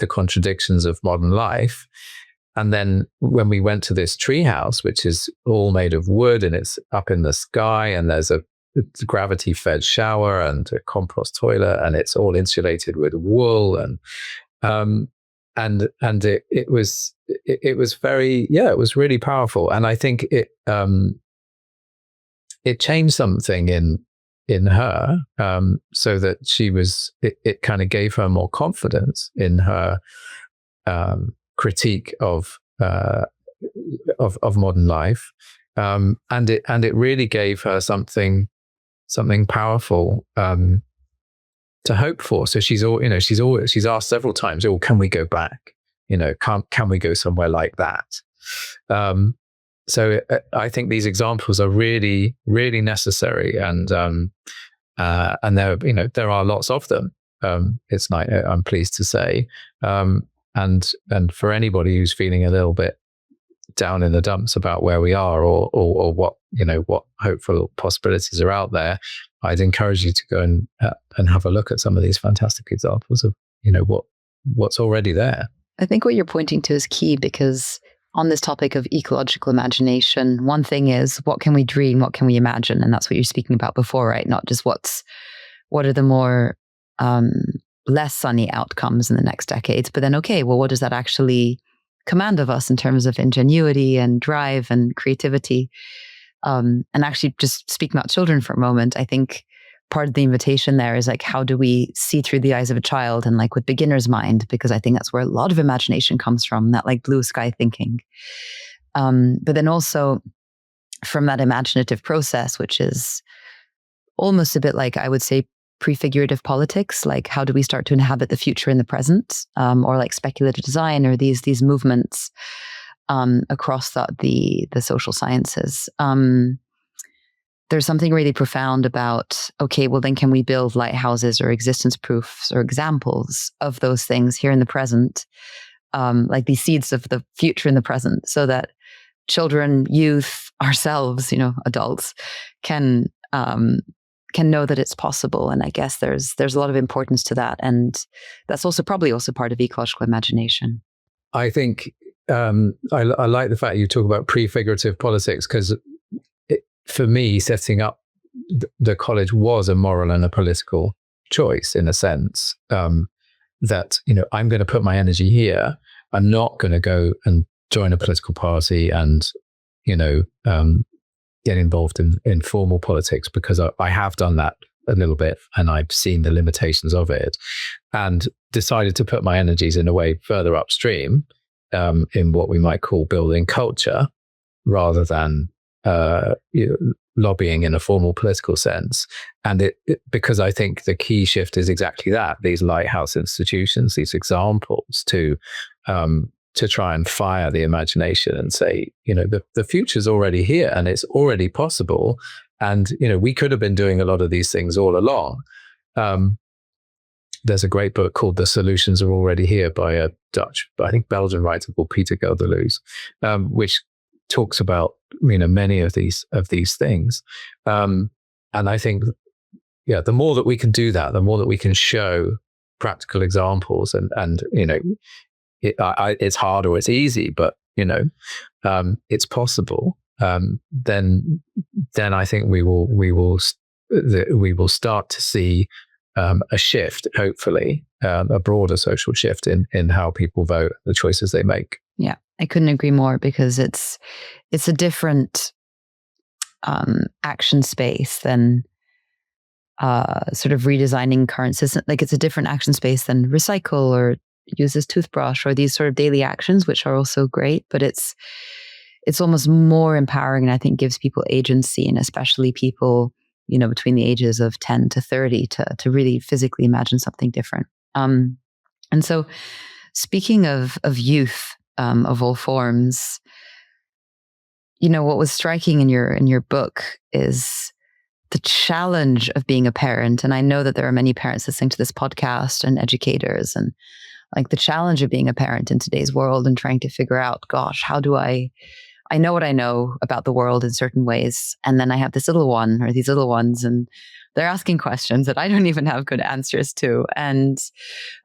contradictions of modern life. And then when we went to this tree house, which is all made of wood and it's up in the sky, and there's a gravity-fed shower and a compost toilet, and it's all insulated with wool, and it was very, it was really powerful. And I think it changed something in her, so that it kind of gave her more confidence in her critique of modern life, and it really gave her something powerful to hope for. So she's asked several times, "Oh, can we go back? Can we go somewhere like that?" So I think these examples are really, really necessary, and there are lots of them. It's like, I'm pleased to say. And for anybody who's feeling a little bit down in the dumps about where we are, or what hopeful possibilities are out there, I'd encourage you to go and have a look at some of these fantastic examples of what's already there. I think what you're pointing to is key, because on this topic of ecological imagination, one thing is, what can we dream, what can we imagine, and that's what you're speaking about before, right? Not just what are the more less sunny outcomes in the next decades, but then, okay, well, what does that actually command of us in terms of ingenuity and drive and creativity? And actually, just speaking about children for a moment, I think part of the invitation there is like, how do we see through the eyes of a child, and like with beginner's mind, because I think that's where a lot of imagination comes from, that like blue sky thinking. But then also from that imaginative process, which is almost a bit like, I would say, prefigurative politics, like how do we start to inhabit the future in the present, or like speculative design, or these movements across the social sciences. There's something really profound about, okay, well then can we build lighthouses or existence proofs or examples of those things here in the present, like these seeds of the future in the present, so that children, youth, ourselves, adults can know that it's possible. And I guess there's a lot of importance to that. And that's probably also part of ecological imagination. I think I like the fact you talk about prefigurative politics, because for me, setting up the college was a moral and a political choice, in a sense, that, I'm going to put my energy here. I'm not going to go and join a political party and, get involved in formal politics, because I have done that a little bit and I've seen the limitations of it, and decided to put my energies in a way further upstream, in what we might call building culture, rather than lobbying in a formal political sense. And because I think the key shift is exactly that, these lighthouse institutions, these examples to try and fire the imagination and say, the future's already here and it's already possible. And, we could have been doing a lot of these things all along. There's a great book called The Solutions Are Already Here by a Dutch, I think Belgian writer called Peter Gelderloos, which talks about, many of these things. And I think, the more that we can do that, the more that we can show practical examples, and it's hard or it's easy, but it's possible. Then I think we will start to see a shift, hopefully, a broader social shift in how people vote, the choices they make. Yeah, I couldn't agree more, because it's a different action space than sort of redesigning current system. Like, it's a different action space than recycle or use this toothbrush or these sort of daily actions, which are also great, but it's almost more empowering, and I think gives people agency, and especially people, between the ages of 10 to 30 to really physically imagine something different. And so, speaking of youth, of all forms, what was striking in your book is the challenge of being a parent. And I know that there are many parents listening to this podcast, and educators, and like the challenge of being a parent in today's world, and trying to figure out, gosh, how do I know what I know about the world in certain ways, and then I have this little one or these little ones, and they're asking questions that I don't even have good answers to. And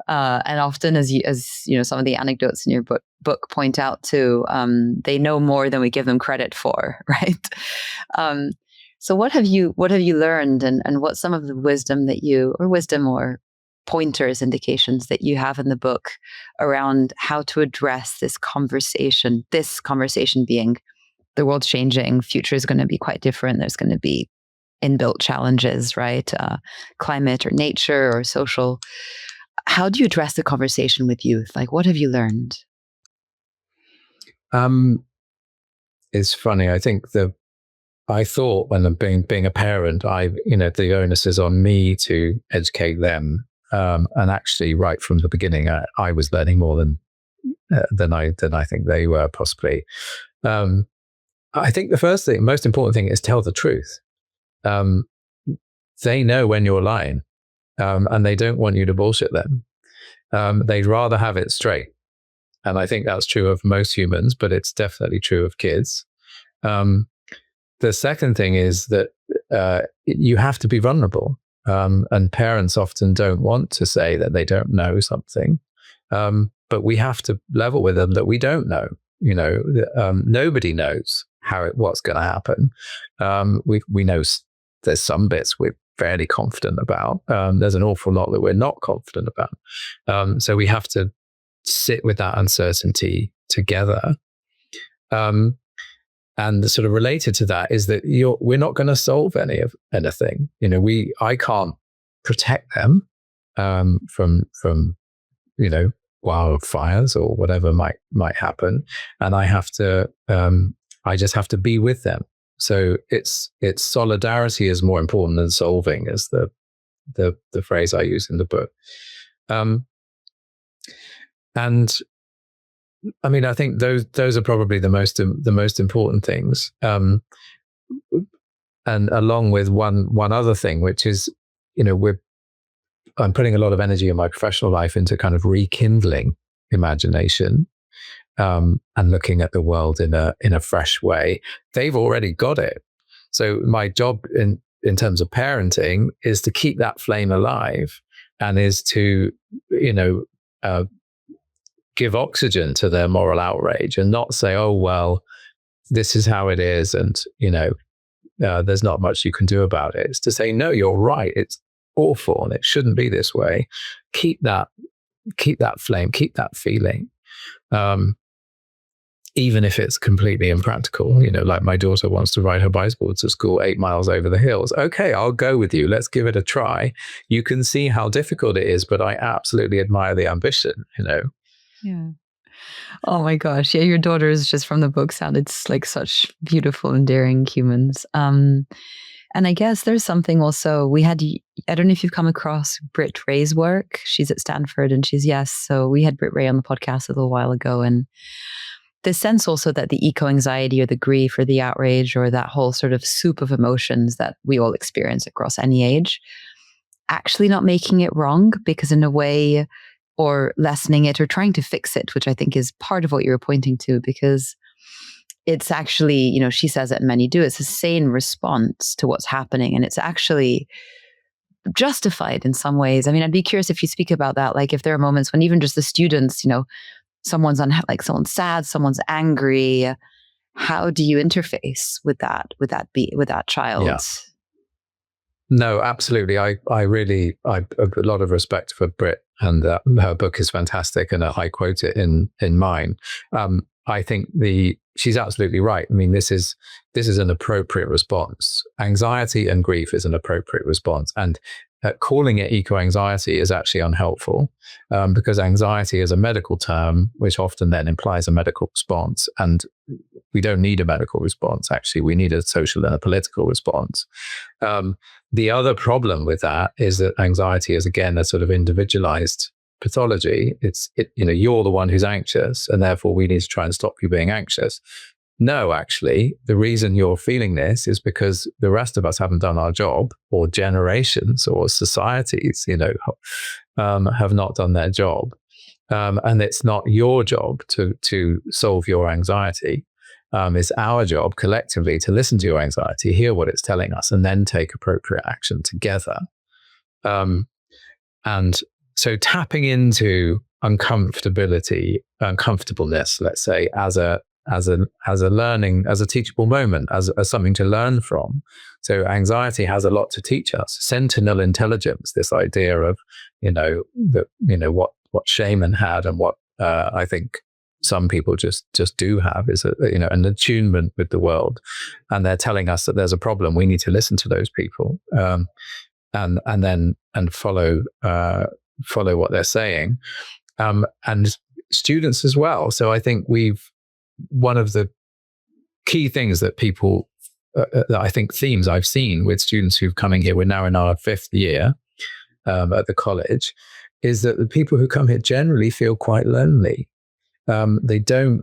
often, as some of the anecdotes in your book point out too, they know more than we give them credit for, right? So what have you learned, and what's some of the wisdom or pointers, indications that you have in the book around how to address this conversation being the world's changing, future is going to be quite different. There's going to be inbuilt challenges, right? Climate or nature or social. How do you address the conversation with youth? Like, what have you learned? It's funny. I think I thought when I'm being a parent, the onus is on me to educate them. And actually, right from the beginning, I was learning more than I think they were, possibly. I think the most important thing is tell the truth. They know when you're lying, and they don't want you to bullshit them. They'd rather have it straight. And I think that's true of most humans, but it's definitely true of kids. The second thing is that you have to be vulnerable. And parents often don't want to say that they don't know something. But we have to level with them that we don't know. Nobody knows what's going to happen. We know there's some bits we're fairly confident about. There's an awful lot that we're not confident about. So we have to sit with that uncertainty together. And the sort of related to that is that we're not going to solve anything. I can't protect them from wildfires or whatever might happen, and I just have to be with them. So it's solidarity is more important than solving, is the phrase I use in the book. And I mean, I think those are probably the most important things. And along with one other thing, which is, I'm putting a lot of energy in my professional life into kind of rekindling imagination, and looking at the world in a fresh way. They've already got it. So my job in terms of parenting is to keep that flame alive, and is to, give oxygen to their moral outrage, and not say, oh, well, this is how it is, and, there's not much you can do about it. It's to say, no, you're right. It's awful, and it shouldn't be this way. Keep that flame, keep that feeling. Even if it's completely impractical, like my daughter wants to ride her bicycle to school 8 miles over the hills. Okay, I'll go with you. Let's give it a try. You can see how difficult it is, but I absolutely admire the ambition, Yeah. Oh my gosh. Yeah, your daughters, just from the book, sounded like such beautiful, endearing humans. And I guess there's something also, I don't know if you've come across Britt Ray's work. She's at Stanford, and so we had Britt Ray on the podcast a little while ago. And the sense also that the eco-anxiety or the grief or the outrage or that whole sort of soup of emotions that we all experience across any age, actually not making it wrong, because in a way, or lessening it or trying to fix it, which I think is part of what you were pointing to, because it's actually, she says it and many do, it's a sane response to what's happening. And it's actually justified in some ways. I mean, I'd be curious if you speak about that, like if there are moments when even just the students, someone's someone's sad, someone's angry. How do you interface with that child? Yeah. No, absolutely. I have a lot of respect for Brit, and her book is fantastic, and I quote it in mine. I think she's absolutely right. I mean, this is an appropriate response. Anxiety and grief is an appropriate response, and calling it eco-anxiety is actually unhelpful, because anxiety is a medical term, which often then implies a medical response, and we don't need a medical response. Actually, we need a social and a political response. The other problem with that is that anxiety is, again, a sort of individualized pathology. You're the one who's anxious, and therefore we need to try and stop you being anxious. No, actually, the reason you're feeling this is because the rest of us haven't done our job, or generations or societies, have not done their job. And it's not your job to solve your anxiety. It's our job collectively to listen to your anxiety, hear what it's telling us, and then take appropriate action together. And so tapping into uncomfortableness, let's say, as a learning, as a teachable moment, as something to learn from. So anxiety has a lot to teach us. Sentinel intelligence, this idea of, what Shaman had, and what I think some people just do have, is an attunement with the world, and they're telling us that there's a problem. We need to listen to those people, and follow what they're saying, and students as well. So I think one of the key things that people, I think themes I've seen with students who've come in here, we're now in our 5th year at the college, is that the people who come here generally feel quite lonely. They're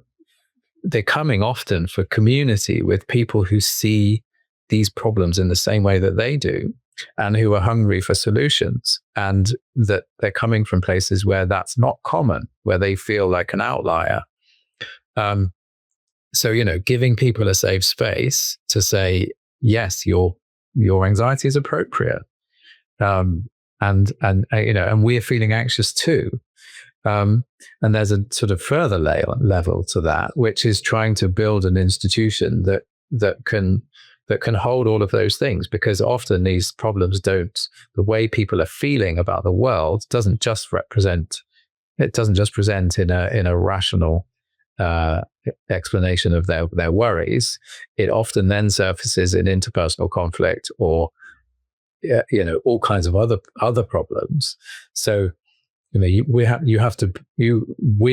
coming often for community with people who see these problems in the same way that they do, and who are hungry for solutions, and that they're coming from places where that's not common, where they feel like an outlier. So, giving people a safe space to say, yes, your anxiety is appropriate. And we're feeling anxious too. And there's a sort of further level to that, which is trying to build an institution that can hold all of those things, because often these problems the way people are feeling about the world doesn't just present in a rational explanation of their worries. It often then surfaces in interpersonal conflict, or all kinds of other problems. So we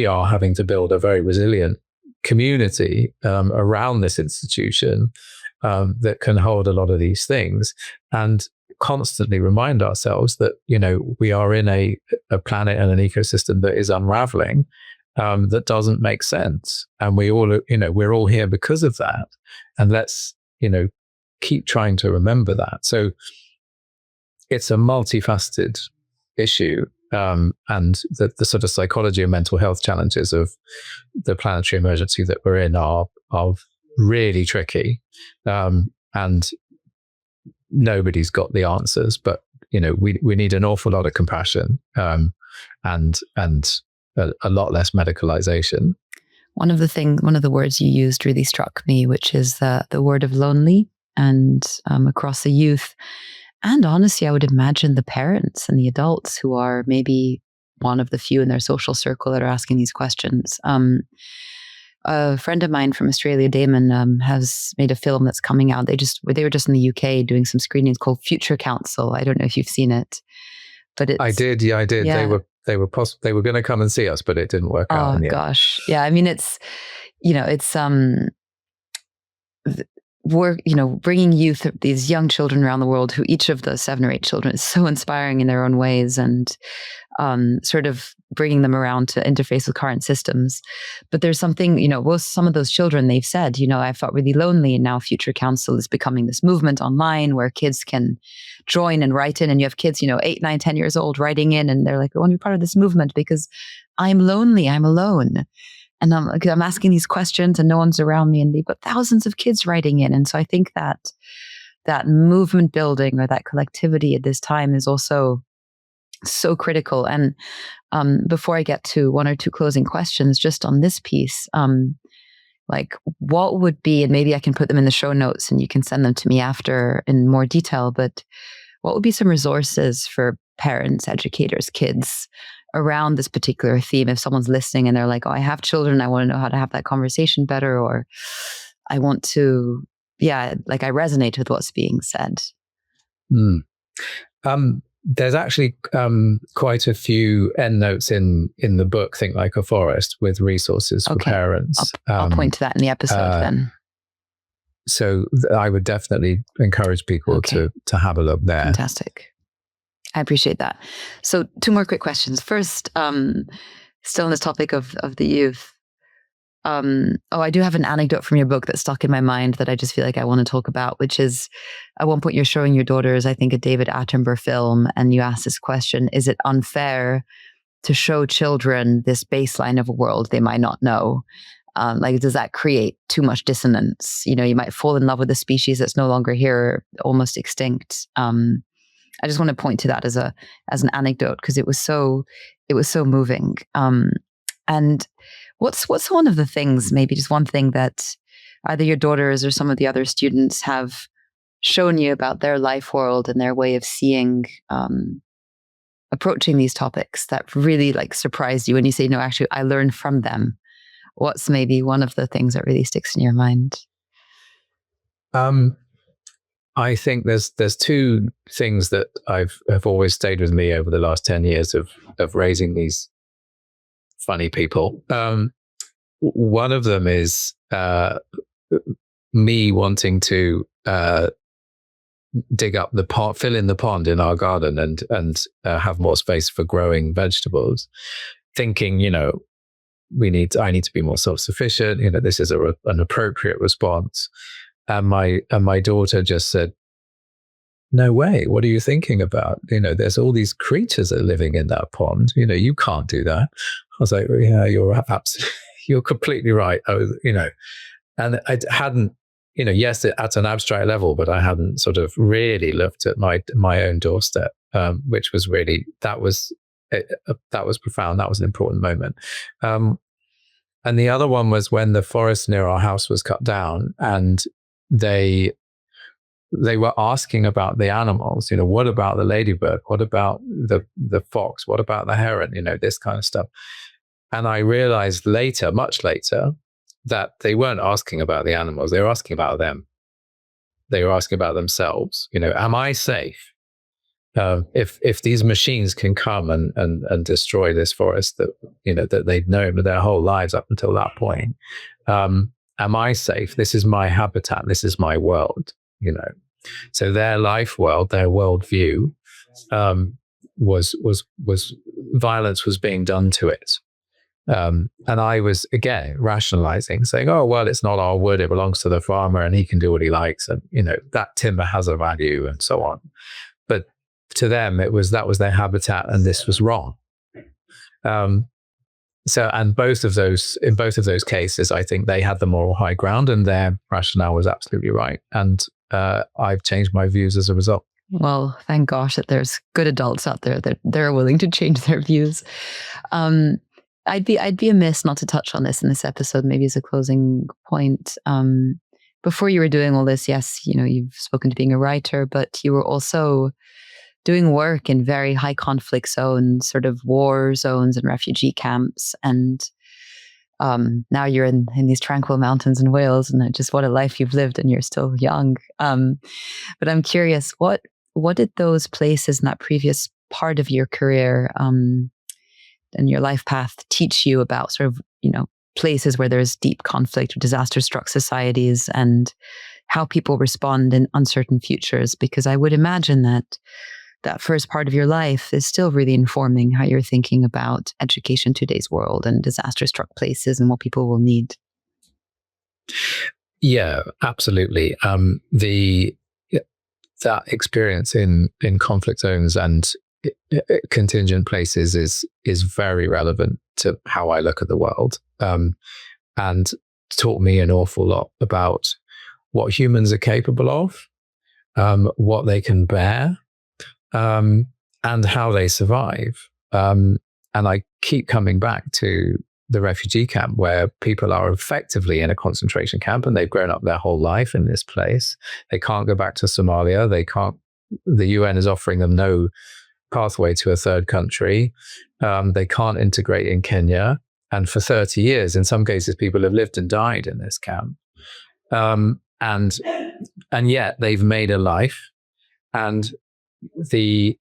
are having to build a very resilient community around this institution that can hold a lot of these things, and constantly remind ourselves that we are in a planet and an ecosystem that is unraveling, that doesn't make sense, and we're all here because of that, and let's keep trying to remember that. So it's a multifaceted issue, and the sort of psychology and mental health challenges of the planetary emergency that we're in are really tricky, and nobody's got the answers, but we need an awful lot of compassion, and a lot less medicalization. One of the words you used really struck me, which is the word of lonely, and across the youth. And honestly, I would imagine the parents and the adults who are maybe one of the few in their social circle that are asking these questions. A friend of mine from Australia, Damon, has made a film that's coming out. They were just in the UK doing some screenings called Future Council. I don't know if you've seen it, but I did. Yeah, I did. Yeah. They were going to come and see us, but it didn't work out. Oh gosh, yeah. I mean, we're bringing youth, these young children around the world, who each of the 7 or 8 children is so inspiring in their own ways, and sort of bringing them around to interface with current systems. But there's something, some of those children, they've said, I felt really lonely, and now Future Council is becoming this movement online where kids can join and write in, and you have kids, 8, 9, 10 years old writing in, and they're like, I want to be part of this movement because I'm lonely, I'm alone. And I'm asking these questions and no one's around me, and they've got thousands of kids writing in. And so I think that that movement building or that collectivity at this time is also so critical. And before I get to one or two closing questions, just on this piece, like what would be, and maybe I can put them in the show notes and you can send them to me after in more detail, but what would be some resources for parents, educators, kids around this particular theme? If someone's listening and they're like, oh, I have children, I want to know how to have that conversation better, or I want to, like I resonate with what's being said. There's actually quite a few endnotes in the book, Think Like a Forest, with resources for parents. I'll point to that in the episode then. So I would definitely encourage people to have a look there. Fantastic. I appreciate that. So 2 more quick questions. First, still on this topic of the youth. I do have an anecdote from your book that stuck in my mind that I just feel like I want to talk about, which is at one point you're showing your daughters, I think, a David Attenborough film, and you ask this question: is it unfair to show children this baseline of a world they might not know? Like, does that create too much dissonance? You know, you might fall in love with a species that's no longer here, almost extinct. I just want to point to that as an anecdote because it was so moving. And what's one of the things, maybe just one thing that either your daughters or some of the other students have shown you about their life world and their way of seeing, approaching these topics that really like surprised you, and you say, no, actually, I learned from them? What's maybe one of the things that really sticks in your mind? I think there's 2 things that have always stayed with me over the last 10 years of raising these funny people. One of them is me wanting to dig up the pond, fill in the pond in our garden, and have more space for growing vegetables. Thinking, I need to be more self-sufficient. This is an appropriate response. And my daughter just said, no way, what are you thinking about? There's all these creatures that are living in that pond. You can't do that. I was like, well, yeah, you're completely right. And I hadn't, yes, at an abstract level, but I hadn't sort of really looked at my own doorstep, which was really, that was profound. That was an important moment. And the other one was when the forest near our house was cut down, and they were asking about the animals. What about the ladybird? What about the fox? What about the heron? This kind of stuff. And I realized later, much later, that they weren't asking about the animals. They were asking about them. They were asking about themselves. Am I safe? If these machines can come and destroy this forest that they'd known their whole lives up until that point, am I safe? This is my habitat. This is my world. So their life world, their worldview, was violence was being done to it. And I was, again, rationalizing, saying, oh, well, it's not our wood. It belongs to the farmer and he can do what he likes. And, that timber has a value and so on. But to them, that was their habitat and this was wrong. In both of those cases, I think they had the moral high ground and their rationale was absolutely right. And I've changed my views as a result. Well, thank gosh that there's good adults out there that they're willing to change their views. I'd be amiss not to touch on this in this episode, maybe as a closing point. Before you were doing all this, yes, you've spoken to being a writer, but you were also doing work in very high conflict zones, sort of war zones and refugee camps. And now you're in these tranquil mountains in Wales, and just what a life you've lived, and you're still young. But I'm curious, what did those places in that previous part of your career and your life path teach you about sort of, places where there's deep conflict or disaster-struck societies and how people respond in uncertain futures? Because I would imagine that first part of your life is still really informing how you're thinking about education in today's world and disaster-struck places and what people will need. Yeah, absolutely. That experience in conflict zones and contingent places is very relevant to how I look at the world, and taught me an awful lot about what humans are capable of, what they can bear, and how they survive. And I keep coming back to the refugee camp, where people are effectively in a concentration camp and they've grown up their whole life in this place. They can't go back to Somalia. The UN is offering them no pathway to a third country. They can't integrate in Kenya. And for 30 years, in some cases, people have lived and died in this camp. And yet they've made a life. And the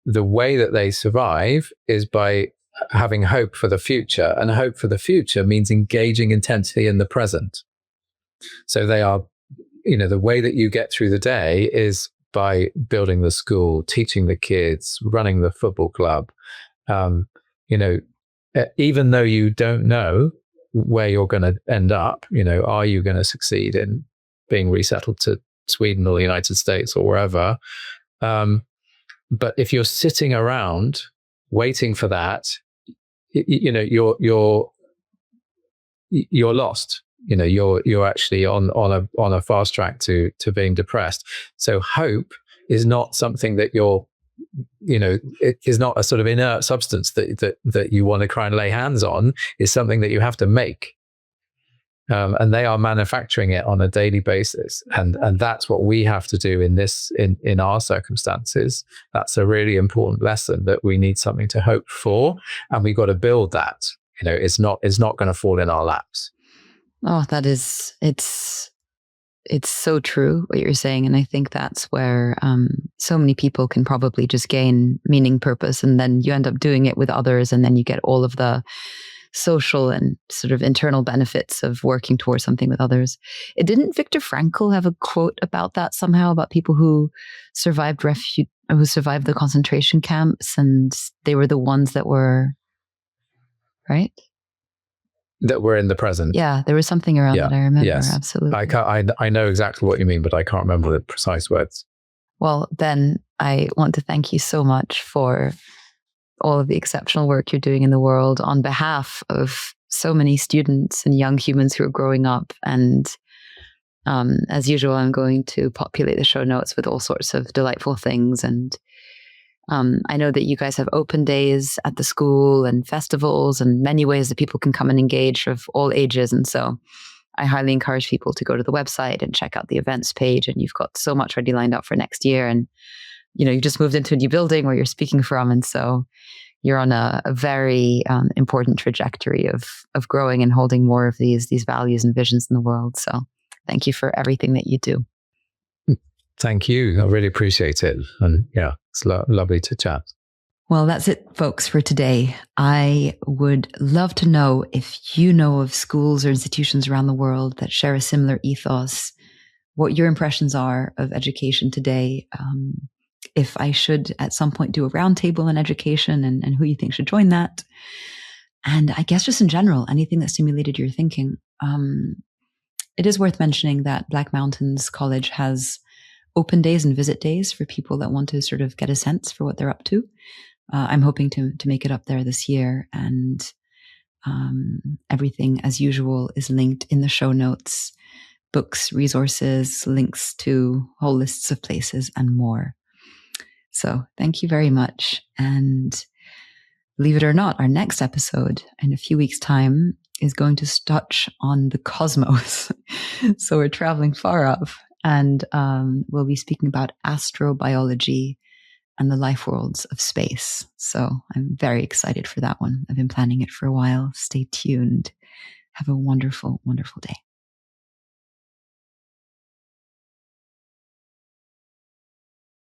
way that they survive is by having hope for the future. And hope for the future means engaging intensely in the present. So they are, the way that you get through the day is by building the school, teaching the kids, running the football club. Even though you don't know where you're going to end up, are you going to succeed in being resettled to Sweden or the United States or wherever? But if you're sitting around waiting for that, you're lost. You're actually on a fast track to being depressed. So hope is not something that it is not a sort of inert substance that you want to try and lay hands on. It's something that you have to make. And they are manufacturing it on a daily basis. And that's what we have to do in our circumstances. That's a really important lesson, that we need something to hope for, and we've got to build that. It's not going to fall in our laps. Oh, it's so true what you're saying. And I think that's where so many people can probably just gain meaning, purpose, and then you end up doing it with others, and then you get all of the social and sort of internal benefits of working towards something with others. Didn't Viktor Frankl have a quote about that somehow, about people who survived the concentration camps, and they were the ones that were, right? That we're in the present. Yeah, there was something around that I remember. Yes. Absolutely. I know exactly what you mean, but I can't remember the precise words. Well, Ben, I want to thank you so much for all of the exceptional work you're doing in the world on behalf of so many students and young humans who are growing up. And as usual, I'm going to populate the show notes with all sorts of delightful things. And I know that you guys have open days at the school and festivals and many ways that people can come and engage of all ages. And so I highly encourage people to go to the website and check out the events page. And you've got so much already lined up for next year. And, you just moved into a new building where you're speaking from. And so you're on a very important trajectory of growing and holding more of these values and visions in the world. So thank you for everything that you do. Thank you. I really appreciate it. And yeah, it's lovely to chat. Well, that's it, folks, for today. I would love to know if you know of schools or institutions around the world that share a similar ethos, what your impressions are of education today. If I should at some point do a roundtable on education and who you think should join that. And I guess just in general, anything that stimulated your thinking. It is worth mentioning that Black Mountains College has open days and visit days for people that want to sort of get a sense for what they're up to. I'm hoping to make it up there this year. And everything, as usual, is linked in the show notes, books, resources, links to whole lists of places and more. So thank you very much. And believe it or not, our next episode in a few weeks' time is going to touch on the cosmos. So we're traveling far up, and we'll be speaking about astrobiology and the life worlds of space. So I'm very excited for that one. I've been planning it for a while. Stay tuned. Have a wonderful, wonderful day.